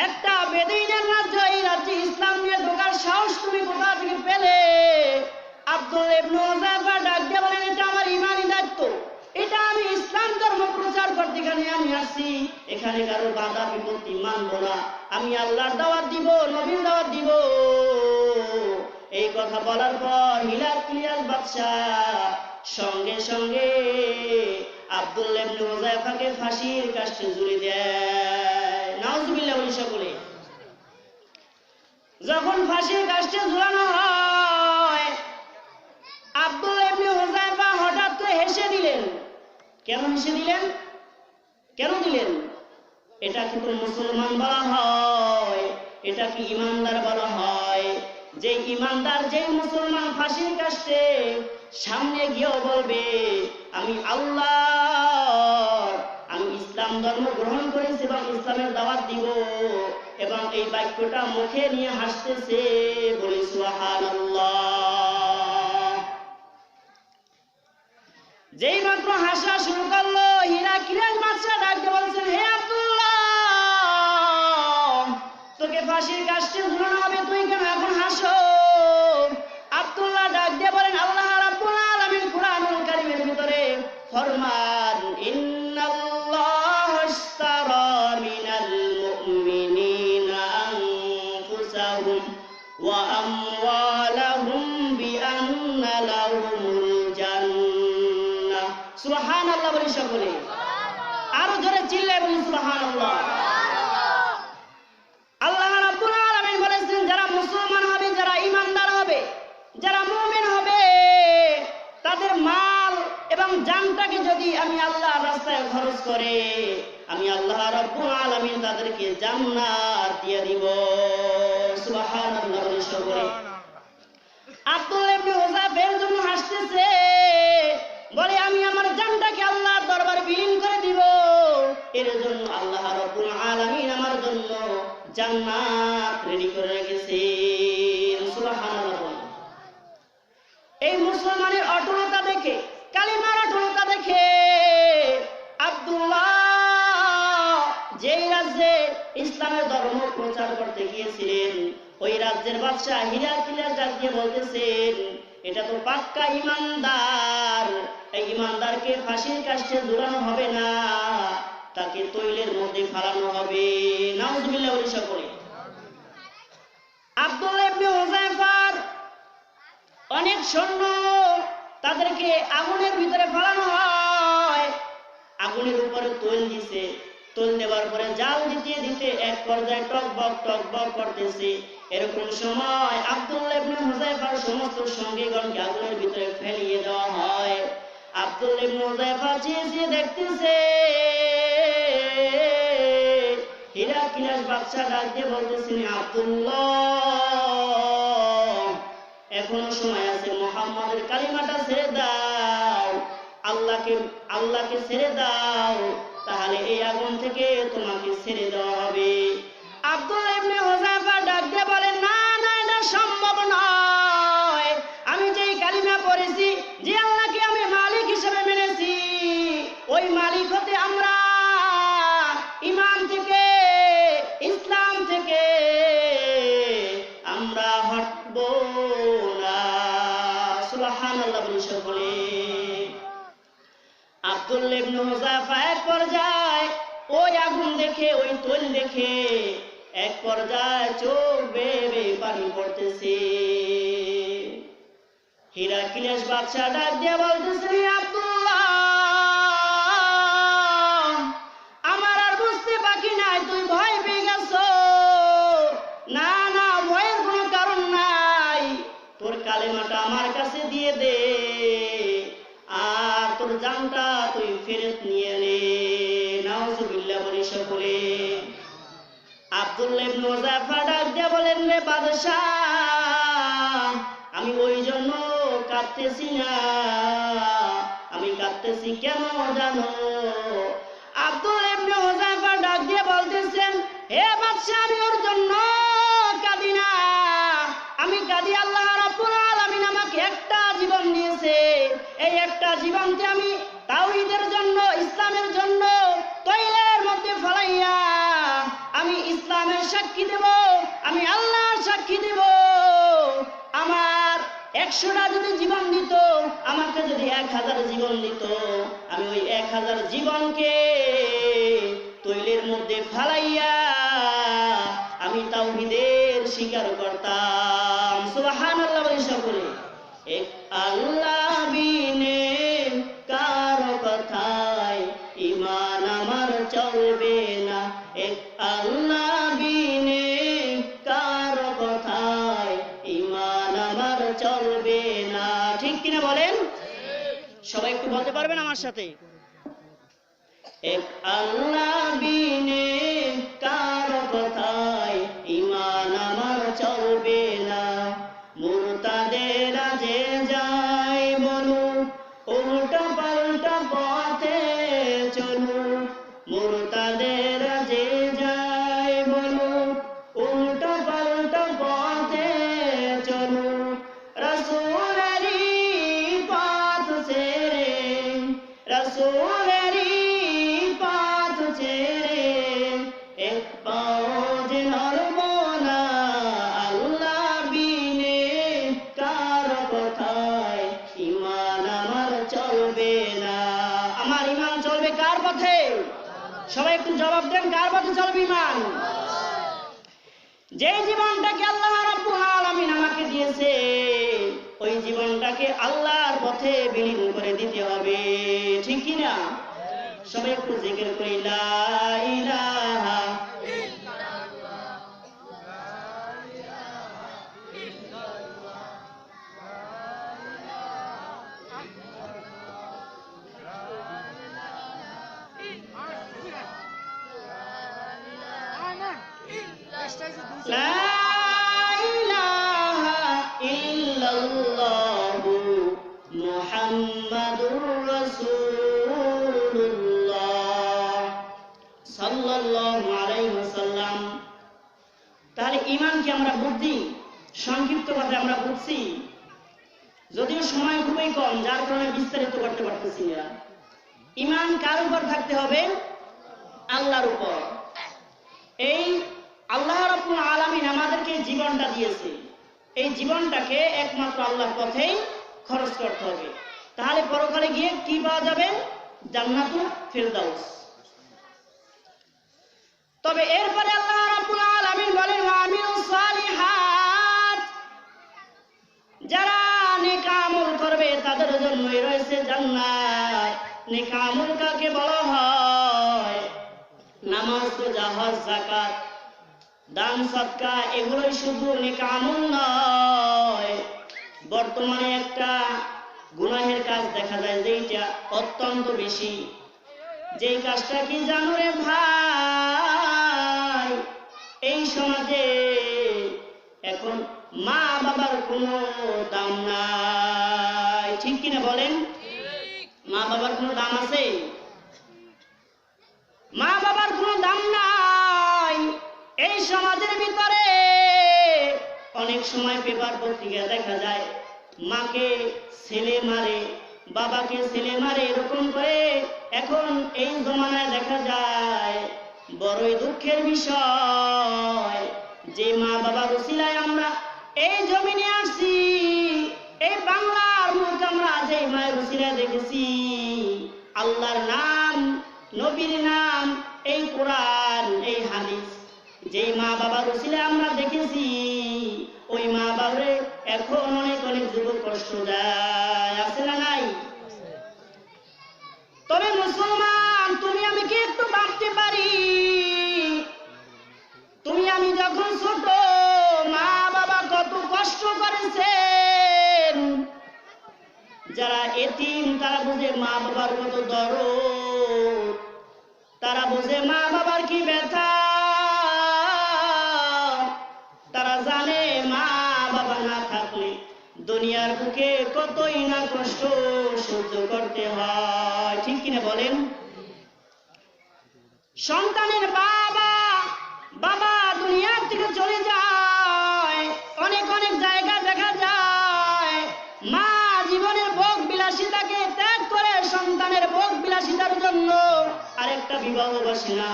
একটা বেদুইনের রাজ্য, এই রাজ্যে ইসলাম নিয়ে ঢোকার সাহস তুমি কোথা থেকে পেলে? আব্দুল্লাহ ইবনে হুযায়ফা ডাক দিয়ে বলেন, এটা আমার ঈমানি দায়িত্ব, এটা আমি ইসলাম ধর্ম প্রচার করতে এখানে আমি আসছি, এখানে কারো বাধা বিপত্তি মানব না, আমি আল্লাহর দাওয়াত দিব, নবীর দাওয়াত দিব। এই কথা বলার পর হিরাক্লিয়াস বাদশা সঙ্গে সঙ্গে আব্দুল্লাহ ইবনে হুযায়ফাকে ফাঁসির কাষ্ঠে ঝুলিয়ে দেয়। নাউজুবিল্লাহ বলি সকলে। যখন ফাঁসির কাষ্ঠে ঝুলানো হয়, আব্দুল্লাহ ইবনে হুযায়ফা হঠাৎ করে হেসে দিলেন। কেন হেসে দিলেন? কেন দিলেন? এটা কিন্তু মুসলমান বলা হয়, এটা কি ঈমানদার বলা হয়? যে ঈমানদার, যে মুসলমান ফাঁসির কাষ্ঠে সামনে গিয়েও বলবে, আমি আমি ইসলাম ধর্ম গ্রহণ করেছি এবং ইসলামের দাওয়াত দিব, এবং এই বাক্যটা মুখে নিয়ে হাসতেছে, বলি সুবহানাল্লাহ। যেই মাত্র হাসা শুরু করলো, হিরাক্লিয়াস বাদশা ডাক দিয়ে বলছেন, হে আব্দুল্লাহ, তোকে ফাঁসির কাষ্ঠে ঝুলানো হবে, তুই কেন এখন হাসো? আব্দুল্লাহ ডাক দিয়ে বলেন, ফরমান, ইন্নাল্লাহ ইশতারা মিনাল মুমিনিনা আনফুসাহুম ওয়া আমওয়ালাহুম বিআন্না লাহুমুল জান্নাহ। সুবহানাল্লাহ বলি সকলে, আরো জোরে চিল্লায় বলি সুবহানাল্লাহ। আল্লাহ রাব্বুল আলামিন বলেছেন, যারা মুসলমান হবে, যারা ঈমানদার হবে, যারা মুমিন হবে, তাদের মাল এবং জানটাকে যদি আমি আল্লাহর রাস্তায় খরচ করে, আমি আল্লাহ রাব্বুল আলামিন তাদেরকে জান্নাত দিয়ে দিব। সুবহানাল্লাহ বলি সকলে। আব্দুল্লাহ ইবনে হুযায়ফার জন্য হাসতেছে, বলে আমি আমার জানটাকে আল্লাহর দরবারে বিলীন করে দিব, এর জন্য আল্লাহ রাব্বুল আলামিন আমার জন্য জান্নাত রেডি করে রেখেছেন। সুবহানাল্লাহ। এই মুসলমানের অটলতা দেখে, কালিমার অটলতা দেখে আব্দুল্লাহ যেই রাজ্যে ইসলামের ধর্ম প্রচার করতে গিয়েছিলেন, ওই রাজ্যের বাদশাহ হিরাক্লিয়াস ডাক দিয়ে বলতেছেন, এটা তো পাক্কা ঈমানদার, এই ঈমানদারকে ফাঁসির কাস্টে ঝুলানো হবে না, তাকে তৈলের মধ্যে ফালানো হবে। নাউযুবিল্লাহ বলি সকলে। আব্দুল্লাহ ইবনে হুযায়ফার অনেক সৈন্য, তাদেরকে আগুনের ভিতরে ফালানো হয়। আগুনের উপরে তৈল দিছে, তৈল দেওয়ার পরে জাল দিতে দিতে এক পর্যায়ে টকবক করতেছে। এরকম সময় আব্দুল্লাহ ইবনে হুযায়ফার সমস্ত সঙ্গীগণকে আগুনের ভিতরে ফেলিয়ে দেওয়া হয়। আব্দুল্লাহ ইবনে হুযায়ফা চেয়ে দেখতেছে, হিরাক্লিয়াস বাদশা ডাক দিয়ে বলতেছেন, আব্দুল্লাহ এখনো সময় আছে, মুহাম্মাদের কালিমাটা ছেড়ে দাও, আল্লাহকে ছেড়ে দাও, তাহলে এই আগুন থেকে তোমাকে ছেড়ে দেওয়া হবে। আব্দুল্লাহ ইবনে হুযায়ফা ডাক দিয়ে বলেন, না না, এটা সম্ভব নয়। আমি যেই কালিমা পড়েছি, যে আল্লাহকে আমি মালিক হিসেবে মেনেছি, ওই মালিক হতে আমরা ঈমান থেকে, ইসলাম থেকে আমরা হটব না। সুবহানাল্লাহ বলি সকলে। আব্দুল্লাহ ইবনে হুযায়ফা এক পর্যায়ে ওই আগুন দেখে, ওই তৈল দেখে এক পর্যায়ে চোখ বেয়ে পানি পড়তেছে। হিরাক্লিয়াস বাদশা ডাক দিয়ে বলতেছে, আব্দুল্লাহ আমার আর বুঝতে বাকি নাই, তুই ভয় পেয়ে গেছো। না না, ভয়ের কোনো কারণ নাই, তোর কালেমাটা আমার কাছে দিয়ে দে, আর তোর জানটা তুই ফেরত নিয়ে নে। নাউযুবিল্লাহ বলি সকলে। আব্দুল্লাহ ইবনে হুযায়ফা ডাক দিয়ে বলেন, রে বাদশাহ, আমি ওই জন্য কাঁদতেছি না, আমি কাঁদতেছি কেন জানো? আব্দুল্লাহ ইবনে হুযায়ফা ডাক দিয়ে বলতেছেন, হে বাদশাহ, আমি ওর জন্য কাঁদি না, আমি কাঁদি আল্লাহ রাব্বুল আলামিন আমাকে একটা জীবন দিয়েছে, এই একটা জীবনকে আমি তাওহীদের জন্য, ইসলামের জন্য তৈলের মধ্যে ফলাইয়া আমি ইসলামের সাক্ষী দেব, আমি আল্লাহর সাক্ষী দেব। আমার 100টা যদি জীবন দিত, আমাকে যদি 1000 জীবন দিত, আমি ওই 1000 জীবনকে তৈলের মধ্যে ফালাইয়া আমি তাওহীদের স্বীকার করতাম। সুবহানাল্লাহ বলি সকলে। এক আল্লাহ বিনে কারো কথায় ঈমান আমার চলবে না, এক আল্লাহ বিনে কারো কথায় ঈমান আমার চলবে না। ঠিক কিনা বলেন? সবাই একটু বলতে পারবেন আমার সাথে? এক আল্লাহ বিনে কারো কথায় ঈমান আমার চলবে না, মুরতাদেরা যে যায় বলুক, উল্টা পাল্টা পথে চলুক, মুরতাদেরা যে যায় বলুক, উল্টা পাল্টা পথে চলুক, রাসূলেরই পথ ছেড়ে, রাসূলেরই পথ ছেড়ে এক পাও যে নড়ব না, আল্লাহ বিনে কারো কথায় ঈমান আমার চলবে না। চলবে কার পথে? সবাই একটু জবাব দেন, কার পথে চলবে ঈমান? যে জীবনটাকে আল্লাহ রাব্বুল আলামিন আমাকে দিয়েছে, ওই জীবনটাকে আল্লাহর পথে বিলীন করে দিতে হবে, ঠিক কি না? সবাই একটু জিকির করি, লা ইলাহা লা ইলাহা ইল্লাল্লাহু মুহাম্মাদুর রাসূলুল্লাহ সাল্লাল্লাহু আলাইহি ওয়াসাল্লাম। তাহলে ঈমান কি আমরা বুঝি? সংক্ষিপ্ত ভাবে আমরা বুঝছি, যদিও সময় খুবই কম, যার কারণে বিস্তারিত করতে পারতেছি না। ঈমান কার উপর থাকতে হবে? আল্লাহর উপর। এই আল্লাহ রাব্বুল আলামিন আমাদেরকে জীবনটা দিয়েছে, এই জীবনটাকে একমাত্র আল্লাহর পথেই খরচ করতে হবে। তাহলে পরকালে গিয়ে কি পাওয়া যাবে? জান্নাতুল ফিরদাউস। তবে এরপরে আল্লাহ রাব্বুল আলামিন বলেন, ওয়া আমিলুস সালিহাত, যারা নেক আমল করবে তাদের জন্যই রয়েছে জান্নাত। নেক আমল কাকে বলা হয়? নামাজ, রোজা, হজ, যাকাত, দান, সদকা, এগুলোই শুধু নেক আমল নয়। বর্তমানে একটা গুনাহের কাজ দেখা যায় যেটা অত্যন্ত বেশি। যেই কাজটা কি জানো রে ভাই? এই সমাজে এখন মা বাবার কোনো দাম নাই, ঠিক কিনা বলেন? মা বাবার কোনো দাম আছে? মা বাবার কোনো দাম নাই। এই সমাজের ভিতরে অনেক সময় পেপার পত্রিকা দেখা যায় মাকে ছেলে মারে, বাবাকে ছেলে মারে, এরকম করে এখন এই জমানায় দেখা যায়। বড়ই দুঃখের বিষয় যে মা বাবার উসিলায় আমরা এই জমিনে আসছি, এই বাংলার মুখ আমরা যে মায়ের উসিলায় দেখেছি আল্লাহর নাম, নবীর নাম, এই কোরআন, এই হাদিস, যেই মা বাবার উসিলায় আমরা দেখেছি, ওই মা বাবারে এখন অনেক অনেক যুবক কষ্ট দেয়, আছে না নাই? তবে মুসলমান, তুমি আমি কি একটু ভাবতে পারি, তুমি আমি যখন ছোট মা বাবা কত কষ্ট করেছেন। যারা এতিম তারা বুঝে মা বাবার কত দরদ, তারা বুঝে মা বাবার কি ব্যথা, তারা জানে মা বাবা না থাকলে দুনিয়ার বুকে কতই না কষ্ট সহ্য করতে হয়, ঠিক কিনা বলেন? সন্তানের বাবা বাবা দুনিয়ার থেকে চলে যায়, অনেক অনেক জায়গা দেখা যায় মা জীবনের ভোগ বিলাসিতাকে ত্যাগ করে সন্তানের ভোগ বিলাসিতার জন্য আরেকটা বিবাহ বসে না,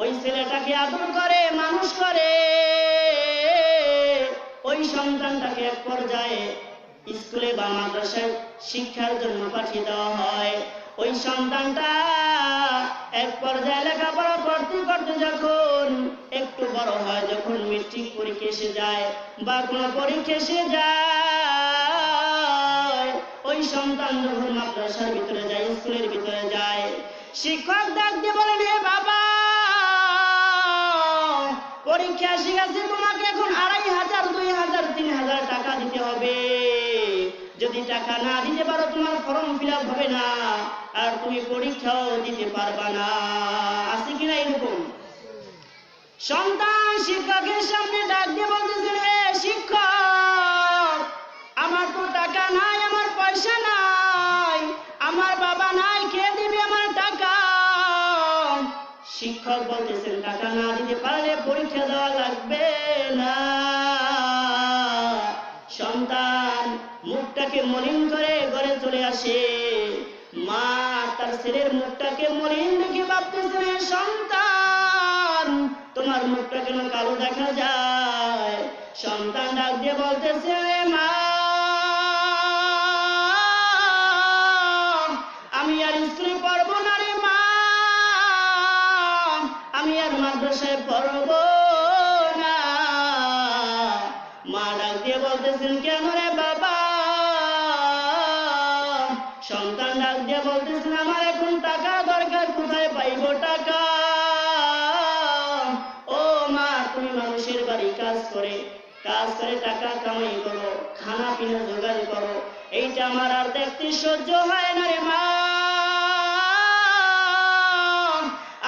ওই ছেলেটাকে আদর করে মানুষ করে, ওই সন্তানটাকে এক পর্যায়ে স্কুলে বা মাদ্রাসায় শিক্ষার জন্য পাঠিয়ে দেওয়া হয়। ওই সন্তানটা এক পর্যায়ে লেখাপড়া করতে করতে যখন একটু বড় হয়, যখন মেট্রিক পরীক্ষা এসে যায় বা কোনো পরীক্ষা এসে যায়, ওই সন্তান যখন মাদ্রাসার ভিতরে যায়, স্কুলের ভিতরে যায়, শিক্ষক ডাক দিয়ে বলেন, হে বাবা, পরীক্ষা এসে গেছে, তোমাকে এখন 2500, 2000, 3000 টাকা দিতে হবে। যদি টাকা না দিতে পারো তোমার ফর্ম ফিল আপ হবে না, আর তুমি পরীক্ষাও দিতে পারবা না। আছে কিনা এরকম? সন্তান শিক্ষকের সামনে ডাক দিয়ে বলতেছেন, হে শিক্ষক, আমার তো টাকা নাই, আমার পয়সা নাই, আমার বাবা নাই, কে দিবে আমার টাকা? শিক্ষক বলতেছেন, টাকা না দিতে পারলে পরীক্ষা দেওয়া লাগবে না। সন্তান মুখটাকে মলিন করে ঘরে চলে আসে। মা তার ছেলের মুখটাকে মলিন দেখে ভাবতেছেন, সন্তান তোমার মুখটা কেন কালো দেখা যায়? সন্তান ডাক দিয়ে বলতেছে, মা, আমি আর স্কুলে পড়বো না রে মা, মাদ্রাসায় পড়বো না। মা ডাক দিয়ে বলতেছেন, কেন রে বাবা? সন্তান ডাক দিয়ে বলতেছেন, আমার এখন টাকা দরকার, কোথায় পাইব টাকা? ও মা, তুমি মানুষের বাড়ি কাজ করে টাকা কামাই করো, খানা পিনা জোগাড় করো, এইটা আমার আর দেখতে সহ্য হয় না রে মা।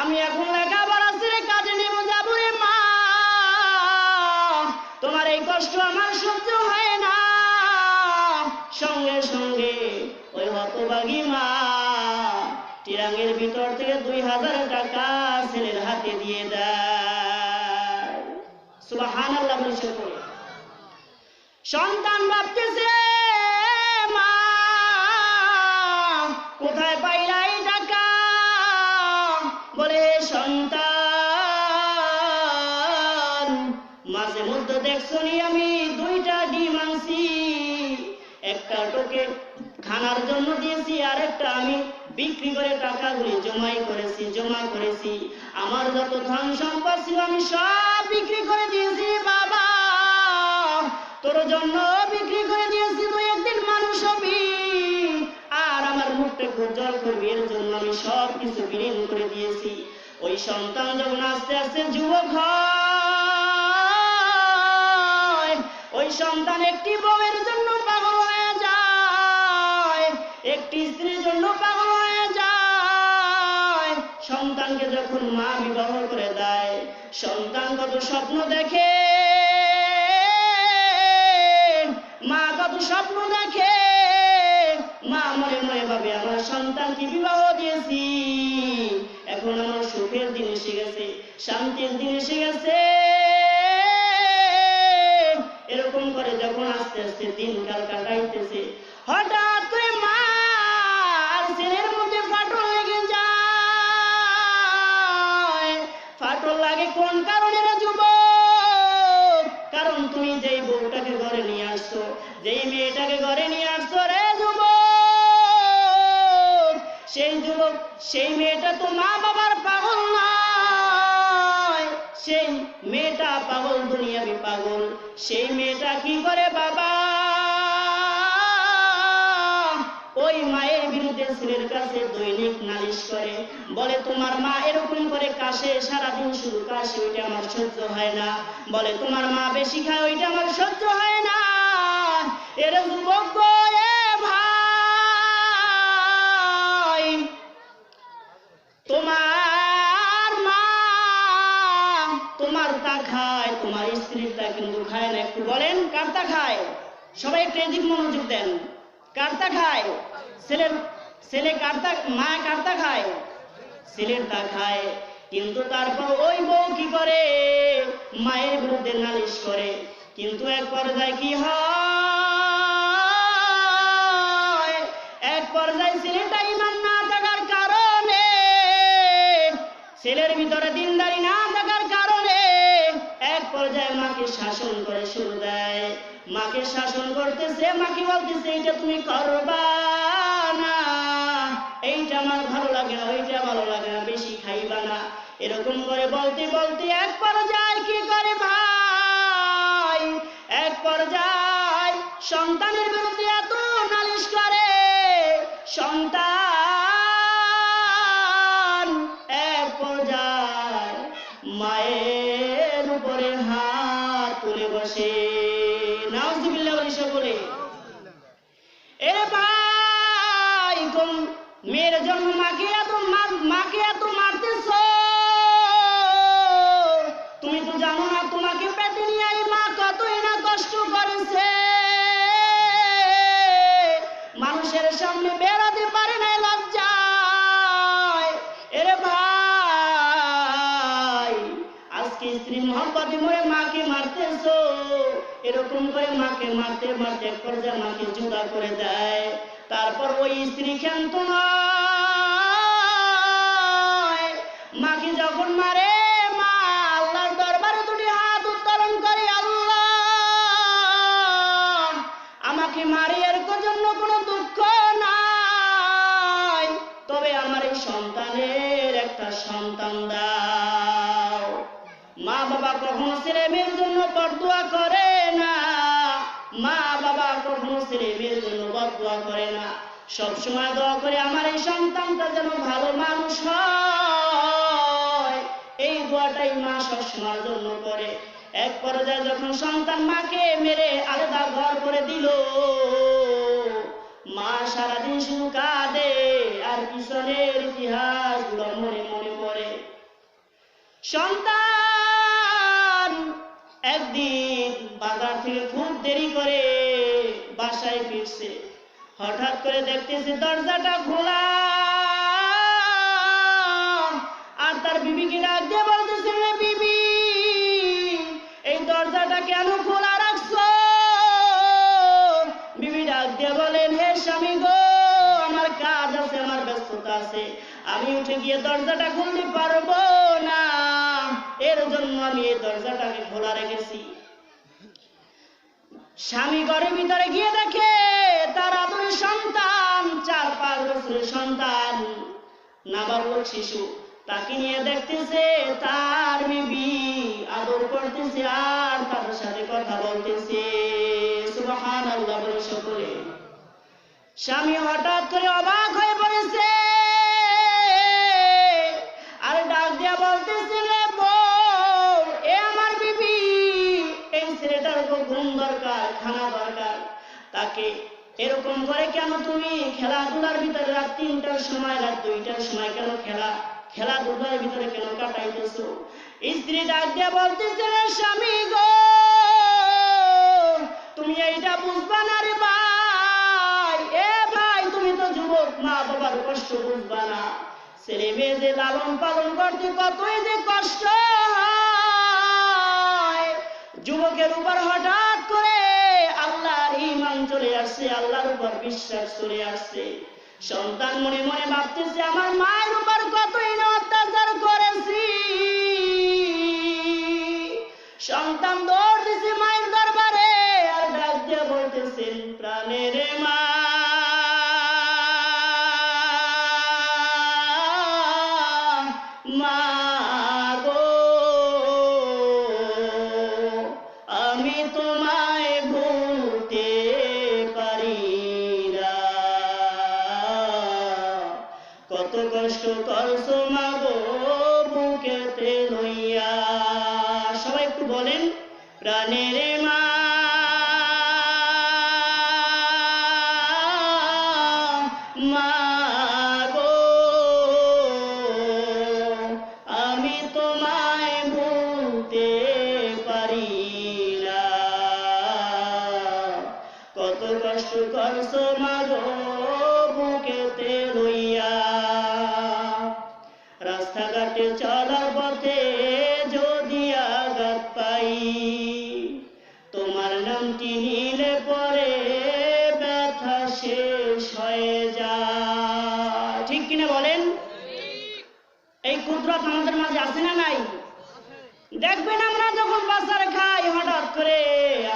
আমি এখন লেখাপড়া ছেড়ে কাজে নেমে যাবো রে মা, তোমার এই কষ্ট আমার সহ্য হয় না। সঙ্গে সঙ্গে ওই হতভাগী মা টিরাঙ্গের ভিতর থেকে 2000 টাকা ছেলের হাতে দিয়ে দেয়। সুবহানাল্লাহ বলে করে সন্তান ভাবতেছে, মা কোথায় পাইলা এই টাকা? বলে, সন্তান মাঝে মধ্যে দেখছো নি আমি 2টা ডিম আনছি, একটা তোকে খানার জন্য দিয়েছি, আর একটা আমি বিক্রি করে টাকাগুলি জমা করেছি। আমার যত ধন সম্পদ ছিল আমি সব বিক্রি করে দিয়েছি বাবা, তোর জন্য বিক্রি করে দিয়েছি, তুই একদিন মানুষ হবি আর আমার মুখটা উজ্জ্বল করবি, এর জন্য আমি সব কিছু বিলীন করে দিয়েছি। ওই সন্তান যখন আস্তে আস্তে যুবক হয়, ওই সন্তান একটি বউয়ের জন্য পাগল হয়ে যায়, একটি স্ত্রীর জন্য পাগল হয়ে যায়। সন্তানকে যখন মা বিবাহ করে দেয়, সন্তান কত স্বপ্ন দেখে, মা কত স্বপ্ন দেখে, মা মনে মনে ভাবে আমার সন্তানকে বিবাহ দিয়েছি, এখন আমার সুখের দিন এসে গেছে, শান্তির দিন এসে গেছে। এরকম করে যখন আস্তে আস্তে দিনকাল কাটাইতেছে, হঠাৎ করে মা আর ছেলের মধ্যে ফাটল লেগে যায়। ফাটল লাগে কোন কারণে রে যুবক? কারণ তুমি যেই বউটাকে ঘরে নিয়ে আসছো, যেই মেয়েটাকে ঘরে নিয়ে আসছো রে যুবক, সেই মেয়েটা তো মা বাবার পাগল নয়, সেই মেয়েটা পাগল, দুনিয়াবি পাগল। সেই মেয়েটা কি করে বাবা? ওই মায়ের বিরুদ্ধে ছেলের কাছে দৈনিক নালিশ করে, বলে তোমার মা এরকম করে কাশে, সারাদিন শুধু কাশে, ওইটা আমার সহ্য হয় না। বলে তোমার মা বেশি খায়, ওইটা আমার সহ্য হয় না। এর যুবক গো, এ ভাই, তোমার মা তোমার তা খায়, তোমার স্ত্রীর তা কিন্তু খায় না। একটু বলেন কারটা খায়? সবাই একটু এদিক মনোযোগ দেন। কারটা খায়? ছেলে কারটা, মা কারটা খায়? ছেলের তা খায়। কিন্তু তারপর ওই বউ কি করে? মায়ের বিরুদ্ধে নালিশ করে। কিন্তু এক পর্যায়ে কি হয়? এক পর্যায়ে ছেলেটা ঈমান না থাকার কারণে, ছেলের ভিতরে দিনদারি না থাকার কারণে এক পর্যায়ে মাকে শাসন করে শুরু দেয়। মাকে শাসন করতেছে, মাকে বলতেছে এইটা তুমি করবা না, এইটা আমার ভালো লাগে না, ওইটা ভালো লাগে না, বেশি খাইবা না। এরকম করে বলতে বলতে এক পর্যায়ে কি করে ভাই? এক পর্যায়ে সন্তানের বিরুদ্ধে এত নালিশ করে, সন্তান এক পর্যায়ে মায়ের উপরে হাত তুলে বসে। নাউজুবিল্লাহ বলে এ ভাই, কোন মেয়ের জন্য মাকে এত মারতেছ? তুমি তো জানো না তোমাকে পেটে নিয়ে এই মা কতই না কষ্ট করেছে, মানুষের সামনে বেরোতে পারে না লজ্জায়। এরে ভাই, আজকে স্ত্রী মোহাম্মতে মরে মাকে মারতেছ। এরকম করে মাকে মারতে মারতে এক পর্যায়ে মাকে জুতা করে দেয়। তারপর ওই স্ত্রী ক্ষান্ত নয়, মাকে যখন মারে, মা আল্লাহর দরবারে দুটি হাত উত্তোলন করে, আল্লাহ আমাকে মারে, এর জন্য কোনো দুঃখ নাই, তবে আমার এই সন্তানের একটা সন্তান দাও। কখনো ছেলে মেয়ের জন্য বদদুয়া করে না, মা বাবা কখনো ছেলে মেয়ের জন্য বদদুয়া করে না, সবসময় দোয়া করে আমার এই সন্তানটা যেন ভালো মানুষ হয়। এই দোয়াটাই মা সবসময়ের জন্য করে। এক পর্যায়ে যখন সন্তান মাকে মেরে আলাদা ঘর করে দিল, মা সারাদিন শুধু কাঁদে আর পিছনের ইতিহাস গুলো মনে মনে পড়ে। সন্তান একদিন বাজার থেকে খুব দেরি করে বাসায় ফিরছে, হঠাৎ করে দেখতেছে দরজাটা খোলা, আর তার বিবিকে ডাক দিয়ে বলতেছে, বিবি এই দরজাটা কেন খোলা রাখছো? বিবি ডাক দিয়ে বলেন, হে স্বামী গো, আমার কাজ আছে, আমার ব্যস্ততা আছে, আমি উঠে গিয়ে দরজাটা খুলতে পারবো না, এর জন্য আমি এই দরজাটাকে খোলা রেখেছি। স্বামী ঘরের ভিতরে গিয়ে দেখে তার আদরের সন্তান, 4-5 বছরের সন্তান, নাবালক শিশু, তাকে নিয়ে দেখতেছে তার বিবি আদর করতেছে আর তার সাথে কথা বলতেছে। সুবহানাল্লাহ বলে সকলে। স্বামী হঠাৎ করে অবাক হয়ে পড়েছে আর ডাক দিয়া বলতেছে, বউ এ আমার বিবি, এই ছেলেটার খুব ঘুম দরকার, খানা দরকার, তাকে এরকম করে কেন তুমি খেলাধুলার ভিতরে রাত 3টার সময় রাত 2টার সময় কেন খেলাধুলার ভিতরে কেন কাটাইতেছো? স্ত্রী ডাক দিয়া বলতেছে, স্বামী গো তুমি এইটা বুঝবা না রে ভাই, এ ভাই তুমি তো যুবক, মা বাবার কষ্ট বুঝবা না, ছেলে মেয়ে যে লালন পালন করতে কতই যে কষ্ট হয়। যুবকের উপর হঠাৎ করে আল্লাহর ঈমান চলে আসছে, আল্লাহর উপর বিশ্বাস চলে আসছে। সন্তান মনে মনে ভাবতেছে, আমার মায়ের উপর কতই না অত্যাচার করেছি। সন্তান দৌড় দিছে মায়ের দরবারে আর ডাক দিয়ে বলতেছেন, প্রাণের মা, মা গো আমি তোমায় ভুলতে পারি না, কত কষ্ট করছো মা গো বুকেতে লইয়া। সবাই একটু বলেন, প্রাণের মা, মা গো আমি তোমায় ভুলতে পারি না, কত কষ্ট করছো মা গো বুকেতে লইয়া। রাস্তাঘাটে চলার পথে যদি আঘাত পাই, তোমার নামটি নিলে পরে ব্যথা শেষ হয়ে যায়। ঠিক কিনা বলেন? এই কুদরত আমাদের মাঝে আছে না নাই? দেখবেন আমরা যখন বাজার খাই, হঠাৎ করে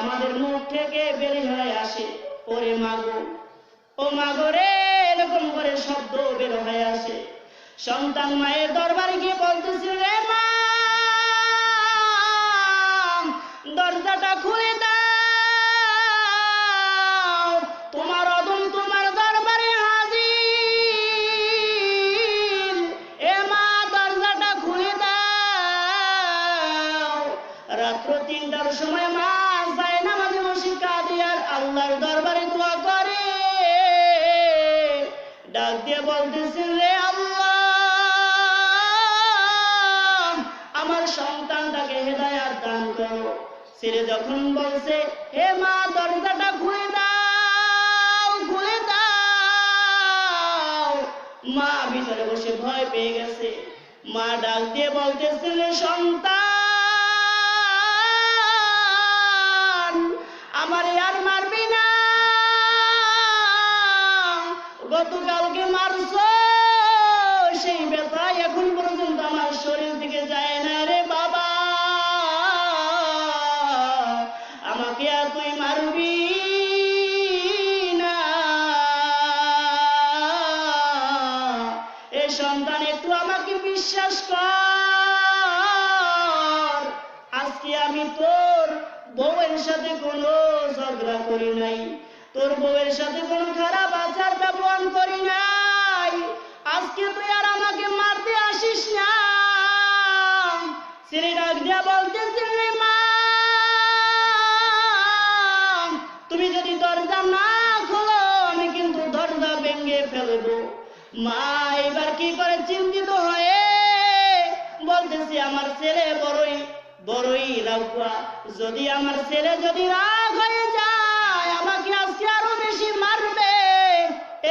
আমাদের মুখ থেকে বেরিয়ে হয়ে আসে, ওরে মাগো, ও মাগো রে, এরকম করে শব্দ বের হয়ে আসে। সন্তান মায়ের দরবারে গিয়ে বলতেছে, রে মা দরজাটা খুলে দাও, তোমার অদম তোমার দরবারে হাজির, এ মা দরজাটা খুলে দাও। রাত্র 3টার সময় মা যায় নামাজে বসে কাঁদে আর আল্লাহর দরবারে দোয়া করে, ডাক দিয়ে বলতেছেন, রে আল্লাহ আমার সন্তানটাকে হেদায়াত দান করো। ছেলে যখন বলছে, হে মা দরজাটা খুলে দাও, খুলে দাও, মা ভিতরে বসে ভয় পেয়ে গেছে। মা ডাক দিয়ে বলতেছেন, সন্তান আমার আর মারবি না, গতকালকে মারছো সেই ব্যথা এখন পর্যন্ত আমার শরীর থেকে যায় না রে বাবা, আমাকে আর তুই মারবি না। এ সন্তান একটু আমাকে বিশ্বাস কর, আজকে আমি তোর বউয়ের সাথে কোনো ঝগড়া করি নাই, তোর বউয়ের সাথে কোনো খারাপ আচার ব্যবহার করি নাই, আজকে তুই আর আমাকে মারতে আসিস না। ছেলে ডাক দিয়া বলতেছে, রে মা, তুমি যদি দরজা না খোলো আমি কিন্তু দরজা ভেঙে ফেলবো। মা এবার কি করে চিন্তিত হয়ে বলতেছে, আমার ছেলে বড়ই রাগুয়া, যদি আমার ছেলে যদি রাগ হয়ে যায় আমাকে আজকে আরো বেশি মারবে।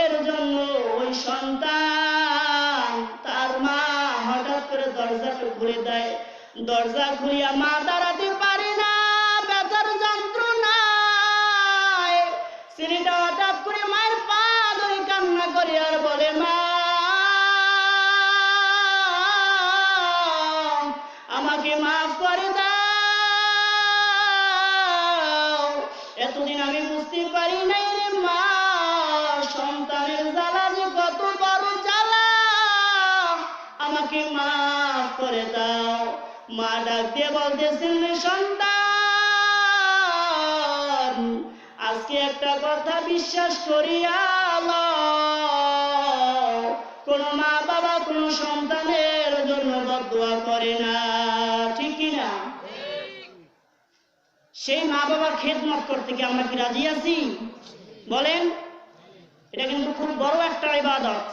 এর জন্য ওই সন্তান তার মা হঠাৎ করে দরজাটা খুলে দেয়। দরজা খুলিয়া মা দাঁড়াতে পারে না, ব্যথার যন্ত্রণায় ছেলেটা হঠাৎ করে মায়ের পা ধরে কান্না করে আর বলে, মা আমাকে মাফ করে দাও, এতদিন আমি বুঝতে পারি নাই রে মা, সন্তানের জ্বালা যে কত বড় জ্বালা, আমাকে মাফ করে দাও। মা ডাক দিয়ে বলতেছেন, সন্তান আজকে একটা কথা বিশ্বাস করিয়া লও, কোন মা বাবা কোন সন্তানের জন্য বদদুয়া করে না, ঠিক কিনা? সেই মা বাবার খেদমত করতে কি আমরা কি রাজি আছি? বলেন। এটা কিন্তু খুব বড় একটা ইবাদত,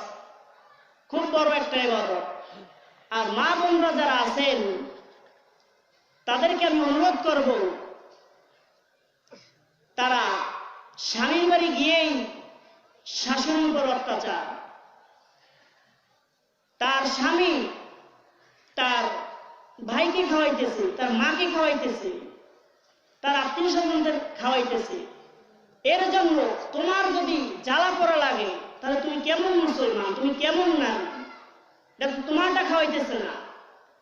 খুব বড় একটা ইবাদত। আর মা বোনরা যারা আছেন তাদেরকে আমি অনুরোধ করব, তারা স্বামীর বাড়ি গিয়েই শাশুড়ির উপর অত্যাচার, তার স্বামী তার ভাইকে খাওয়াইতেছে, তার মাকে খাওয়াইতেছে, তার আত্মীয় স্বজনদের খাওয়াইতেছে। এর জন্য তোমার যদি জ্বালা পড়া লাগে তাহলে তুমি কেমন মুসলমান, তুমি কেমন নারী? এটা তোমারটা খাওয়াইতেছে না,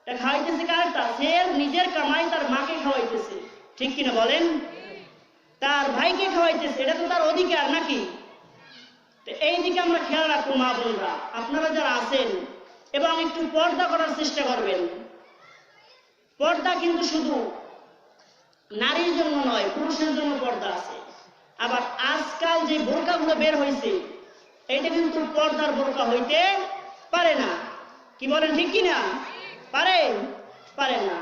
এটা খাওয়াইতেছে কারটা? সে নিজের কামাই তার মাকে খাওয়াইতেছে, ঠিক কিনা বলেন? তার ভাইকে খাওয়াইতেছে, এটা তো তার অধিকার নাকি? তো এই দিকে আমরা খেয়াল রাখবো মা বোনরা, আপনারা যারা আছেন, এবং একটু পর্দা করার চেষ্টা করবেন। পর্দা কিন্তু শুধু নারীর জন্য নয়, পুরুষের জন্য পর্দা আছে। আবার আজকাল যে বোরকাগুলো বের হয়েছে এটা কিন্তু পর্দার বোরকা হইতে পারে না, কি বলেন ঠিক কিনা? পারে না।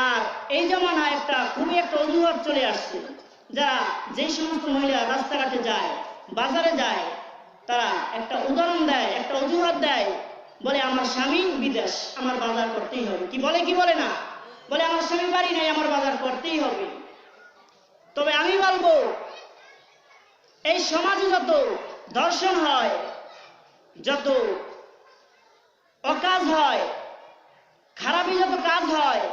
আর এই জমানায় খুবই একটা অজুহাত চলে আসছে, যারা যে সমস্ত মহিলা রাস্তাঘাটে যায়, বাজারে যায়, তারা একটা উদাহরণ দেয়, একটা অজুহাত দেয়, বলে আমার স্বামী বিদেশ, আমার বাজার করতেই হবে। কি বলে না? বলে আমার স্বামী বাড়ি নেই, আমার বাজার করতেই হবে। তবে আমি বলবো, এই সমাজে যত ধর্ষণ হয়, যত অকাজ হয়, খারাপই যত কাজ হয়,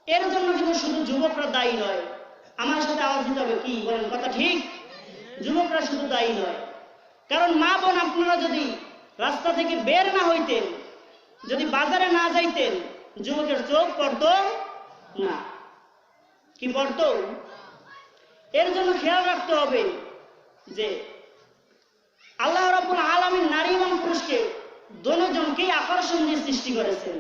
এর জন্য কিন্তু শুধু যুবকরা দায়ী নয়। আমার সাথে আওয়াজ দিতে হবে, কি বলেন? কথা ঠিক? যুবকরা শুধু দায়ী নয়। কারণ মা বোন, আপনারা যদি রাস্তা থেকে বের না হইতেন, যদি বাজারে না যাইতেন, যুবকের চোখ পড়তো না। কি পড়তো? এর জন্য খেয়াল রাখতে হবে যে আল্লাহ রাব্বুল আলামিন নারী এবং পুরুষকে দুজনকেই আকর্ষণ দিয়ে সৃষ্টি করেছেন।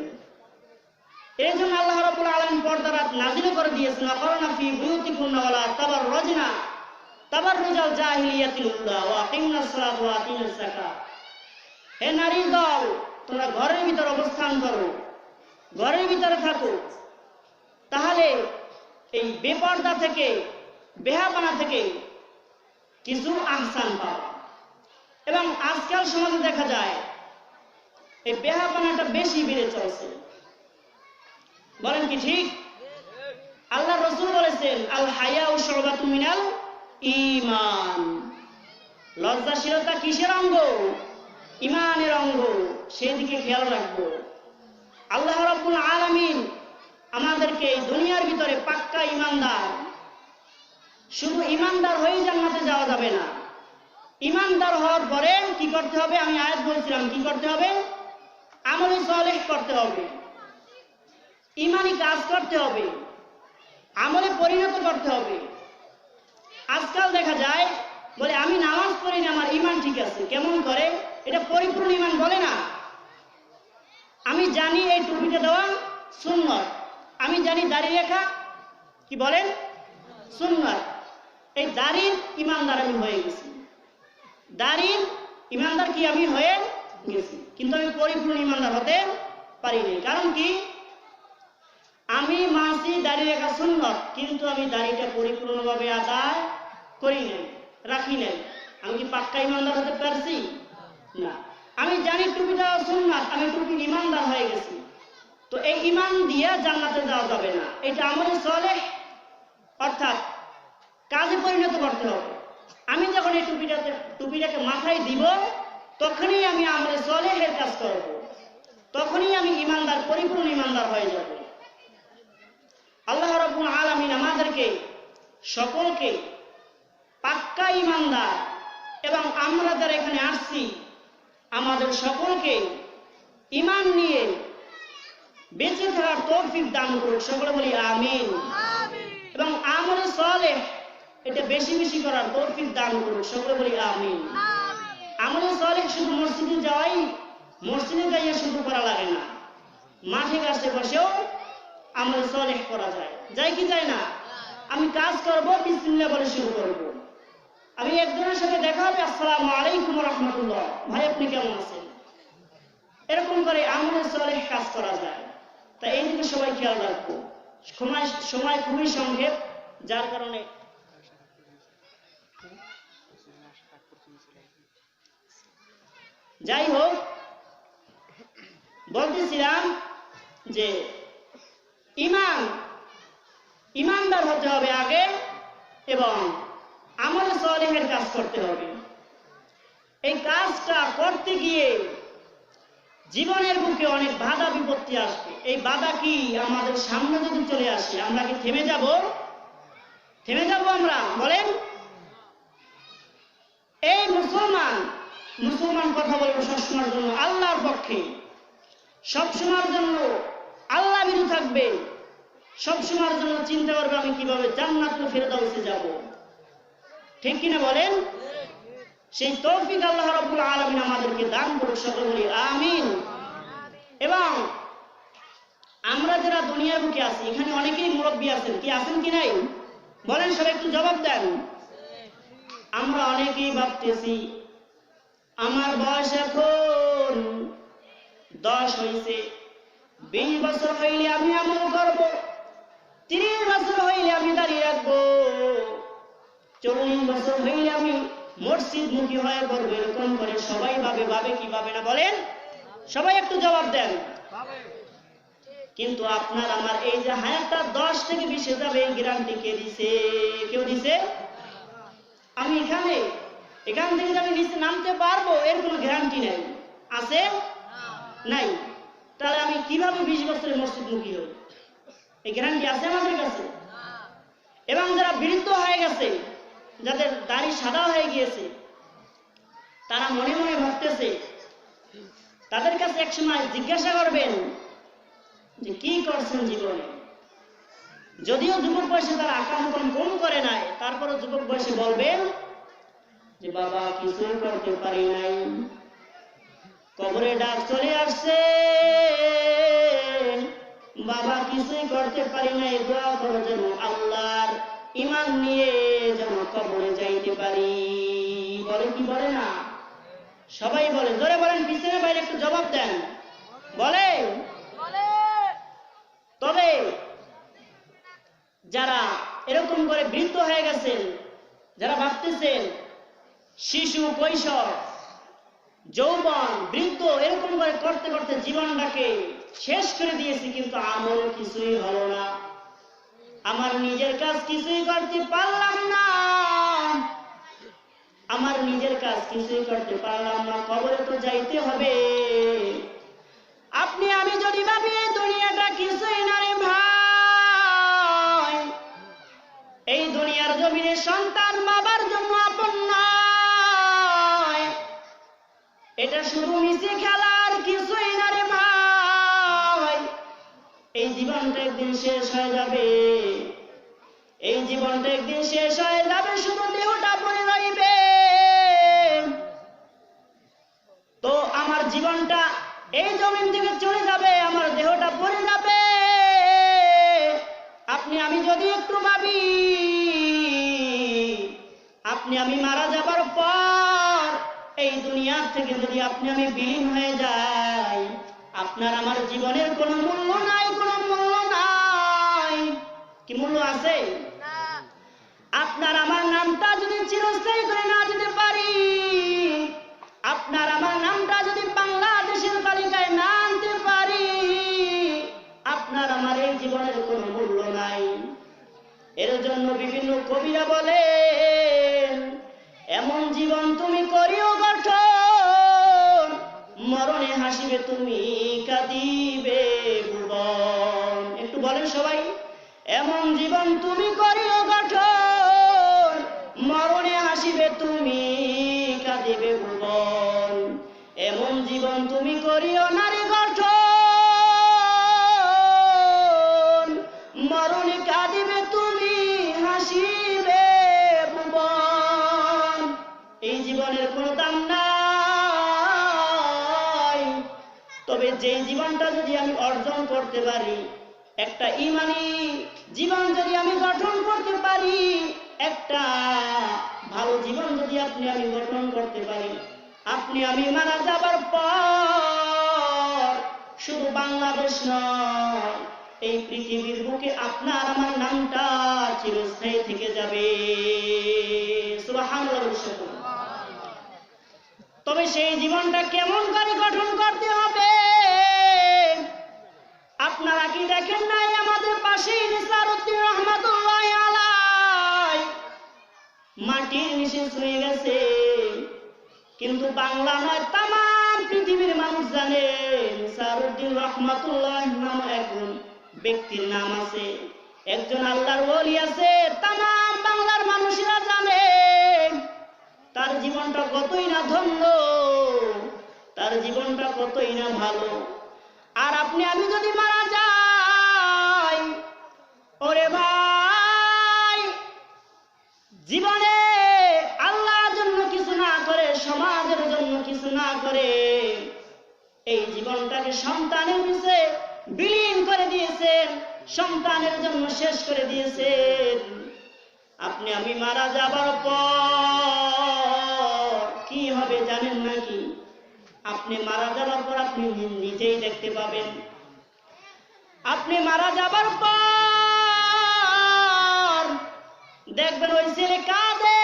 এই জন্য আল্লাহ রাব্বুল আলামিন পর্দা নাযিল করে দিয়েছেন, আকারনা ফি বুয়ুতিকুন্না ওয়ালা তাবাররুজনা তাবাররুজাল জাহিলিয়াতিল উলা ওয়া আকিমনাস সালাত ওয়া আতিনাস যাকাত। হে নারীর দল, তোমরা ঘরের ভিতর অবস্থান করো, ঘরের ভিতরে থাকো, তাহলে এই বেপর্দা থেকে, বেহাপানা থেকে কিছু আহসান পাওয়া। এবং আজকাল সমাজে দেখা যায় এই বেহাপানাটা বেশি বেড়ে চলছে, বলেন কি ঠিক? আল্লাহ রাসূল বলেছেন, আল হায়াউ শুবাতুম মিনাল ঈমান। লজ্জাশীলতা কিসের অঙ্গ? ঈমানের অঙ্গ। সেদিকে খেয়াল রাখবো। আল্লাহ রাব্বুল আলামিন আমাদেরকে এই দুনিয়ার ভিতরে পাক্কা ঈমানদার, শুধু ঈমানদার হয়ে জান্নাতে যাওয়া যাবে না। ঈমানদার হওয়ার পরে কি করতে হবে? আমি আয়াত বলছিলাম, কি করতে হবে? আমলে সালেহ করতে হবে, ঈমানি কাজ করতে হবে, আমলে পরিণত করতে হবে। আজকাল দেখা যায় বলে আমি নামাজ পড়ি না, আমার ঈমান ঠিক আছে। কেমন করে? এটা পরিপূর্ণ ঈমান বলে না। আমি জানি এই টুপিটা দেওয়া সুন্নত, আমি জানি দাড়ি রাখা কি বলেন সুন্নাত, এই দাড়ির ইমানদার আমি হয়ে গেছি, দাড়ির ইমানদার কি আমি হয়ে গেছি, কিন্তু আমি পরিপূর্ণ ইমানদার হতে পারিনি। কারণ কি, আমি মানছি দাড়ি রাখা সুন্নাত, কিন্তু আমি দাড়িটা পরিপূর্ণভাবে আদায় করি নাই, রাখি নাই। আমি কি পাক্কা ইমানদার হতে পারছি না। আমি জানি টুপিটা সুন্নাত, আমি টুপির ইমানদার হয়ে গেছি, তো এই ইমান দিয়ে জান্নাতে যাওয়া যাবে না, এটা আমলে সালেহ অর্থাৎ কাজে পরিণত করতে হবে। আমি যখন এই টুপিটাকে মাথায় দিব, তখনই আমি আমলে সালেহের কাজ করব, তখনই আমি ইমানদার, পরিপূর্ণ ইমানদার হয়ে যাব। আল্লাহ রাব্বুল আলামিন আমাদেরকে সকলকে পাক্কা ইমানদার এবং আমরা যারা এখানে আসছি আমাদের সকলকে ইমান নিয়ে বেঁচে থাকার তৌফিক দান করুক, সকলে বলি আমিন। এবং আমলে সালেহ এটা বেশি বেশি করার তৌফিক দান করুক, সকলে বলি আমিন। আমলে সালেহ শুধু মসজিদে যাওয়াই, মসজিদে যাইয়া শুরু করা লাগে না, মাঠে ঘাটে বসেও আমলে সালেহ করা যায়, যায় কি যায় না? আমি কাজ করব, বিসমিল্লাহ বলে শুরু করব। আমি একজনের সাথে দেখা হবে, আসসালামু আলাইকুম রাহমাতুল্লাহ, ভাই আপনি কেমন আছেন, এরকম করে আমলে সালেহ কাজ করা যায়। তাই এই দিকে সবাই খেয়াল রাখবো। সময় খুবই সংক্ষেপ, যার কারণে যাই হোক, বলতেছিলাম যে ইমানদার হতে হবে আগে এবং আমলে সালেহের কাজ করতে হবে। এই কাজটা করতে গিয়ে জীবনের বুকে অনেক বাধা বিপত্তি আসবে। এই বাধা কি আমাদের সামনে যদি চলে আসে, আমরা কি থেমে যাব? থেমে যাব আমরা? বলেন। এই মুসলমান কথা বলবো সবসময়ের জন্য আল্লাহর পক্ষে, সবসময়ের জন্য আল্লাহ বিরু থাকবে, সবসময়ের জন্য চিন্তা করবে আমি কিভাবে জান্নাতুল ফেরদাউসে যাব, ঠিক কিনা বলেন? সেই তৌফিক আল্লাহ রাব্বুল আলামিন আমাদেরকে দান করুক, সকলে বলি আমিন। এবং আমরা যারা দুনিয়ার বুকে আছি, এখানে অনেকেই মুরব্বী আছেন, কি আছেন কি নাই বলেন, সবাই একটু জবাব দেন। আমরা অনেকেই ভাবতেছি আমার বয়স এখন 10 হয়েছে, 20 বছর হইলে আমি আমল করব, 30 বছর হইলে আমি দাঁড়িয়ে রাখবো, 40 বছর হইলে আমি মসজিদ মুখী হয়ে করবো, এরকম করে সবাই ভাবে কি ভাবে না বলেন? সবাই একটু জবাব দেন। কিন্তু আপনার আমার এই যে হায়াতটা 10 থেকে 20 যাবে, এই গ্যারান্টি কে দিছে? কেউ দিছে? আমি এখান থেকে আমি নিচে নামতে পারবো এর কোনো গ্যারান্টি নাই, আছে? নাই। তাহলে আমি কিভাবে 20 বছরের মসজিদ মুখী হই? এই গ্যারান্টি আছে আমাদের কাছে? এবং যারা বৃদ্ধ হয়ে গেছে, যাদের দাড়ি সাদা হয়ে গিয়েছে, তারা মনে মনে ভাবতেছে, তাদের কাছে একসময় জিজ্ঞাসা করবেন যে কি করছেন জীবনে। যদিও যুবক বয়সে তারা আকাম কম করে নাই, তারপরও যুবক বয়সে বলবেন যে বাবা কিছুই করতে পারি নাই, কবরে ডাক চলে আসছে, বাবা কিছুই করতে পারি নাই, দোয়া করো যেন আল্লাহর ইমান নিয়ে যেন কবরে যাইতে পারি। বলে কি বলে না? সবাই বলে, জোরে বলেন, পিছনে বাইরে একটু জবাব দেন, বলে। তবে যারা এরকম করে বৃদ্ধ হয়ে গেছেন, যারা ভাবতেছেন শিশু, কৈশোর, যৌবন, বৃদ্ধ এরকম করে করতে করতে জীবনটাকে শেষ করে দিয়েছি, কিন্তু আমল কিছুই হলো না, আমার নিজের কাজ কিছুই করতে পারলাম না, আমার নিজের কাজ কিছুই করতে পারলাম না, কবরে তো যাইতে হবে। আপনি আমি যদি ভাবি এই দুনিয়াটা কিছুই না রে ভাই, এই দুনিয়ার জমিনে সন্তান বাবার জন্য আপন নয়, এটা শুধু মিশে খেলার কিছুই না রে ভাই। এই জীবনটা একদিন শেষ হয়ে যাবে, এই জীবনটা একদিন শেষ হয়ে যাবে, শুধু দেহটা পড়ে রইবে। তো আমার জীবনটা এই জমিন থেকে চলে যাবে, আমার দেহটা পড়ে যাবে, আপনি আমি যদি একটু ভাবি, আপনি আমি মারা যাবার পর এই দুনিয়ার থেকে যদি আপনি আমি বিলীন হয়ে যাই, আপনার আমার জীবনের কোনো মূল্য নাই, কোনো মূল্য নাই। কি মূল্য আছে? আপনার আমার নামটা যদি চিরস্থায়ী করে না যেতে পারি, আপনার আমার নামটা যদি বাংলাদেশের তালিকায় না আনতে পারি, আপনার আমার এই জীবনের কোনো মূল্য নাই। এর জন্য বিভিন্ন কবিরা বলেন, এমন জীবন তুমি করিও গঠন, মরণে হাসিবে তুমি কাঁদিবে ভুবন। একটু বলেন সবাই, এমন জীবন তুমি করিও গঠন, মরণে হাসিবে তুমি কাঁদিবে ভুবন। এমন জীবন তুমি করিও নারী গঠন, মরণে কাঁদিবে তুমি হাসিবে ভুবন। এই জীবনের কোনো দাম নাই, তবে যে জীবনটা যদি আমি অর্জন করতে পারি, একটা ইমানি জীবন যদি আমি গঠন করতে পারি, একটা ভালো জীবন যদি আপনি আমি গঠন করতে পারি, আপনি আমি মারা যাবার পর শুধু বাংলাদেশ নয়, এই পৃথিবীর বুকে আপনার আমার নামটা চিরস্থায়ী থেকে যাবে। সুবহানাল্লাহ। তবে সেই জীবনটা কেমন করে গঠন করতে হবে? আপনারা কি দেখেন নাই, আমাদের পাশেই নিসারউদ্দিন রহমাতুল্লাহ আলাইহি মাটির নিচে শুয়ে গেছে, কিন্তু বাংলা নয় তামাম পৃথিবীর মানুষ জানে নিসারউদ্দিন রহমাতুল্লাহ নাম একজন ব্যক্তির নাম আছে, একজন আল্লাহর ওলি আছে, তামাম বাংলার মানুষেরা জানে। তার জীবনটা কতই না ধন্য, তার জীবনটা কতই না ভালো। আর আপনি আমি যদি মারা যাই, ওরে ভাই, জীবনে আল্লাহর জন্য কিছু না করে, সমাজের জন্য কিছু না করে, এই জীবনটাকে সন্তানের পিছে বিলীন করে দিয়েছেন, সন্তানের জন্য শেষ করে দিয়েছেন। আপনি আমি মারা যাবার পর কি হবে জানেন নাকি? আপনি মারা যাবার পর আপনি নিজেই দেখতে পাবেন। আপনি মারা যাবার পর দেখবেন ওই ছেলে কাঁদে,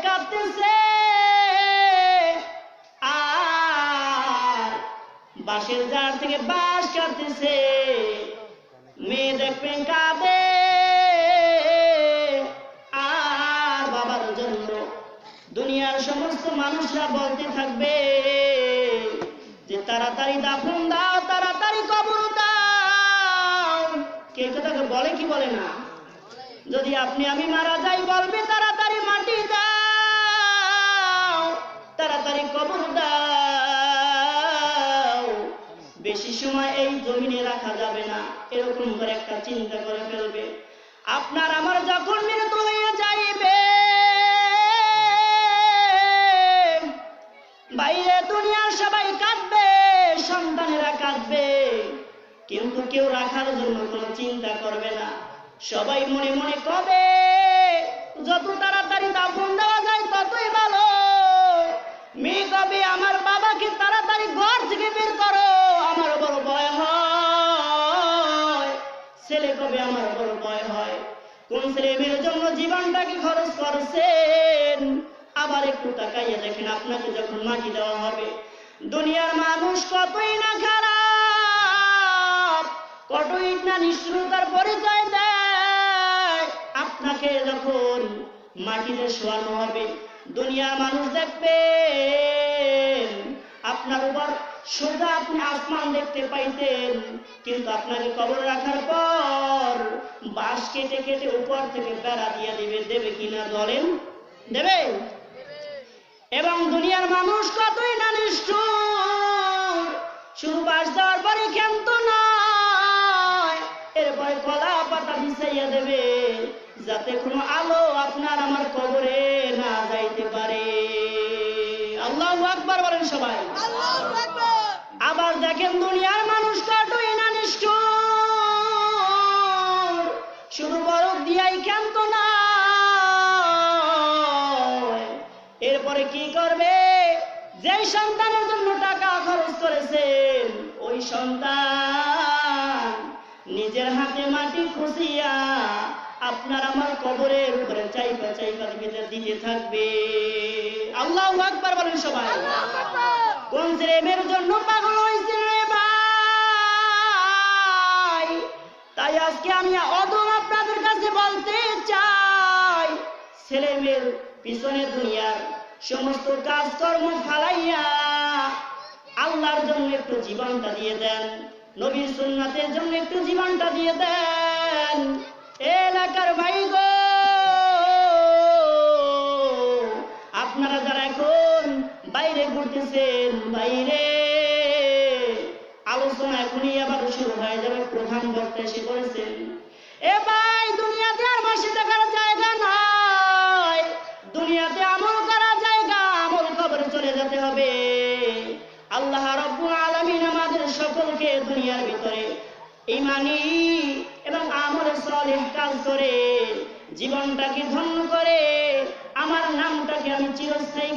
কাঁদতেছে, আর বাঁশের ঝাড় থেকে বাঁশ কাটতেছে। মেয়ে দেখবেন কাঁদে, আর বাবার জন্য দুনিয়ার সমস্ত মানুষরা বলতে থাকবে যে তাড়াতাড়ি দাফন দাও, তাড়াতাড়ি কবর দাও। কে কথাকে বলে কি বলে না? যদি আপনি আমি মারা যাই, বলবে তাড়াতাড়ি মাটি দাও, তাড়াতাড়ি কবর দাও, বেশি সময় এই জমিনে রাখা যাবে না, এরকম করে একটা চিন্তা করে ফেলবে। আপনার আমার যখন মৃত্যু হয়ে যাইবে, বাইরে দুনিয়ার সবাই কাঁদবে, সন্তানেরা কাঁদবে, কিন্তু কেউ রাখার জন্য কোনো চিন্তা করবে না। সবাই মনে মনে কবে যত তাড়াতাড়ি দাফন দেওয়া যায় ততই ভালো। মেয়ে কবে আমার বাবাকে তাড়াতাড়ি ঘর থেকে বের করো, আমার বড় ভয় হয়। ছেলে কবে আমার বড় ভয় হয়। কোন ছেলে মেয়ের জন্য জীবনটাকে খরচ করছেন? আবার একটু তাকাইয়া দেখেন, আপনাকে যখন মাটি দেওয়া হবে, দুনিয়ার মানুষ কতই না খারাপ, কতই না নিষ্ঠুরতার পরিচয় দেয়। আপনাকে যখন মাটিতে শোয়ানো হবে, দুনিয়ার মানুষ দেখবেন আপনার উপর সোজা আপনি আসমান দেখতে পাইতেন, কিন্তু আপনাকে কবর রাখার পর বাঁশ কেটে কেটে উপর থেকে বেড়া দিয়ে দিবে। দেবে কিনা বলেন? দেবে? এবং দুনিয়ার মানুষ কতই না নিষ্ঠুর, শুধু বাঁশ দেওয়ার পরে ক্ষান্ত নয়, এরপরে কলা পাতা বিছাইয়া দেবে যাতে কোনো আলো আপনার আমার কবরে না যাইতে পারে। আল্লাহু আকবার বলেন সবাই। আবার দেখেন দুনিয়ার মানুষ কতই না নিষ্ঠুর, শুধু যেই সন্তানের জন্য টাকা খরচ করেছেন ওই সন্তান নিজের হাতে মাটি খুঁজিয়া আপনার আমার কবরের উপরে চাইপা চাইপা দিতে থাকবে। আল্লাহু আকবার বলেন সবাই। কোন ছেলেমেয়ের জন্য পাগল হয়েছে রে ভাই? তাই আজকে আমি অদম আপনাদের কাছে বলতে চাই, ছেলে মেয়ের পিছনে দুনিয়ার সমস্ত কাজকর্ম ফালাইয়া আল্লাহর জন্য একটু জীবনটা দিয়ে দেন, নবীর সুন্নাতের জন্য একটু জীবনটা দিয়ে দেন। এলাকার ভাই গো, আপনারা যারা এখন বাইরে ঘুরতেছেন, বাইরে আলোচনা এখনই আবার শুরু হয়ে যাবে, প্রধান বক্তা এসে করেছেন। এ ভাই, দুনিয়াতে আর বসে থাকার জায়গা নাই, দুনিয়াতে আমল করার জায়গা, আমল কবরে চলে যেতে হবে। আল্লাহ রাব্বুল আলামিন আমাদের সকলকে দুনিয়ার ভিতরে ঈমানি এবং আমলে সালেহ কাজ করে জীবনটাকে ধন্য করে আমার নামটাকে আমি চিরস্থায়ী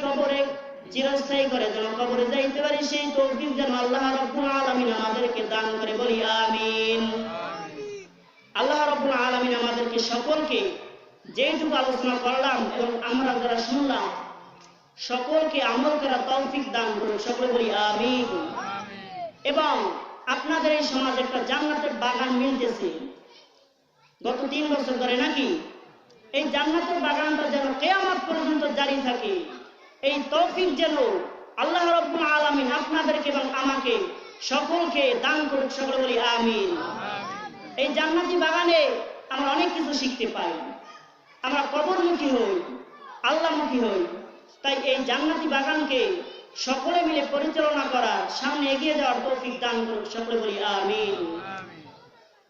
করে যেন কবরে যাইতে পারি, সেই তৌফিক যেন আল্লাহ রাব্বুল আলামিন আমাদেরকে দান করে, বলি আমিন। আল্লাহ রাব্বুল আলামিন আমাদেরকে সকলকে যেটুকু আলোচনা করলাম এবং আমরা যারা শুনলাম সকলকে আমল করার তৌফিক দান করুন, সকলে বলি আমিন। এবং আপনাদের এই সমাজে একটা জান্নাতের বাগান মিলতেছে গত 3 বছর ধরে নাকি, এই জান্নাতের বাগানটা যেন কিয়ামত পর্যন্ত জারি থাকে, এই তৌফিক যেন আল্লাহ রাব্বুল আলামিন আপনাদেরকে এবং আমাকে সকলকে দান করুক, সকলে বলি আমিন। এই জান্নাতি বাগানে আমরা অনেক কিছু শিখতে পাই, আমরা কবরমুখী হই, আল্লাহমুখী হই। তাই এই জান্নাতি বাগানকে সকলে মিলে পরিচালনা করার, সামনে এগিয়ে যাওয়ার তৌফিক দান করুক, সকলে বলি আমিন।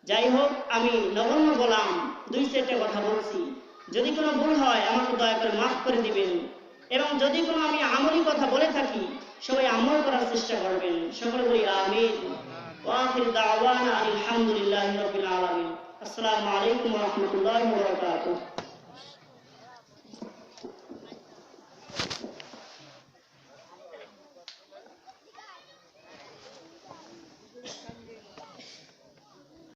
যাই হোক, আমি নগণ্য বললাম, 2-4টা কথা বলছি, যদি কোনো ভুল হয় আমাকে দয়া করে মাফ করে দিবেন, এবং যদি কোনো আমি আমলি কথা বলে থাকি সবাই আমল করার চেষ্টা করবেন, সকলে বলি আমিন। ওয়া আখিরু দাওয়ানা আলহামদুলিল্লাহি রাব্বিল আলামিন। আসসালামু আলাইকুম ওয়া রাহমাতুল্লাহি ওয়া বারাকাতুহু।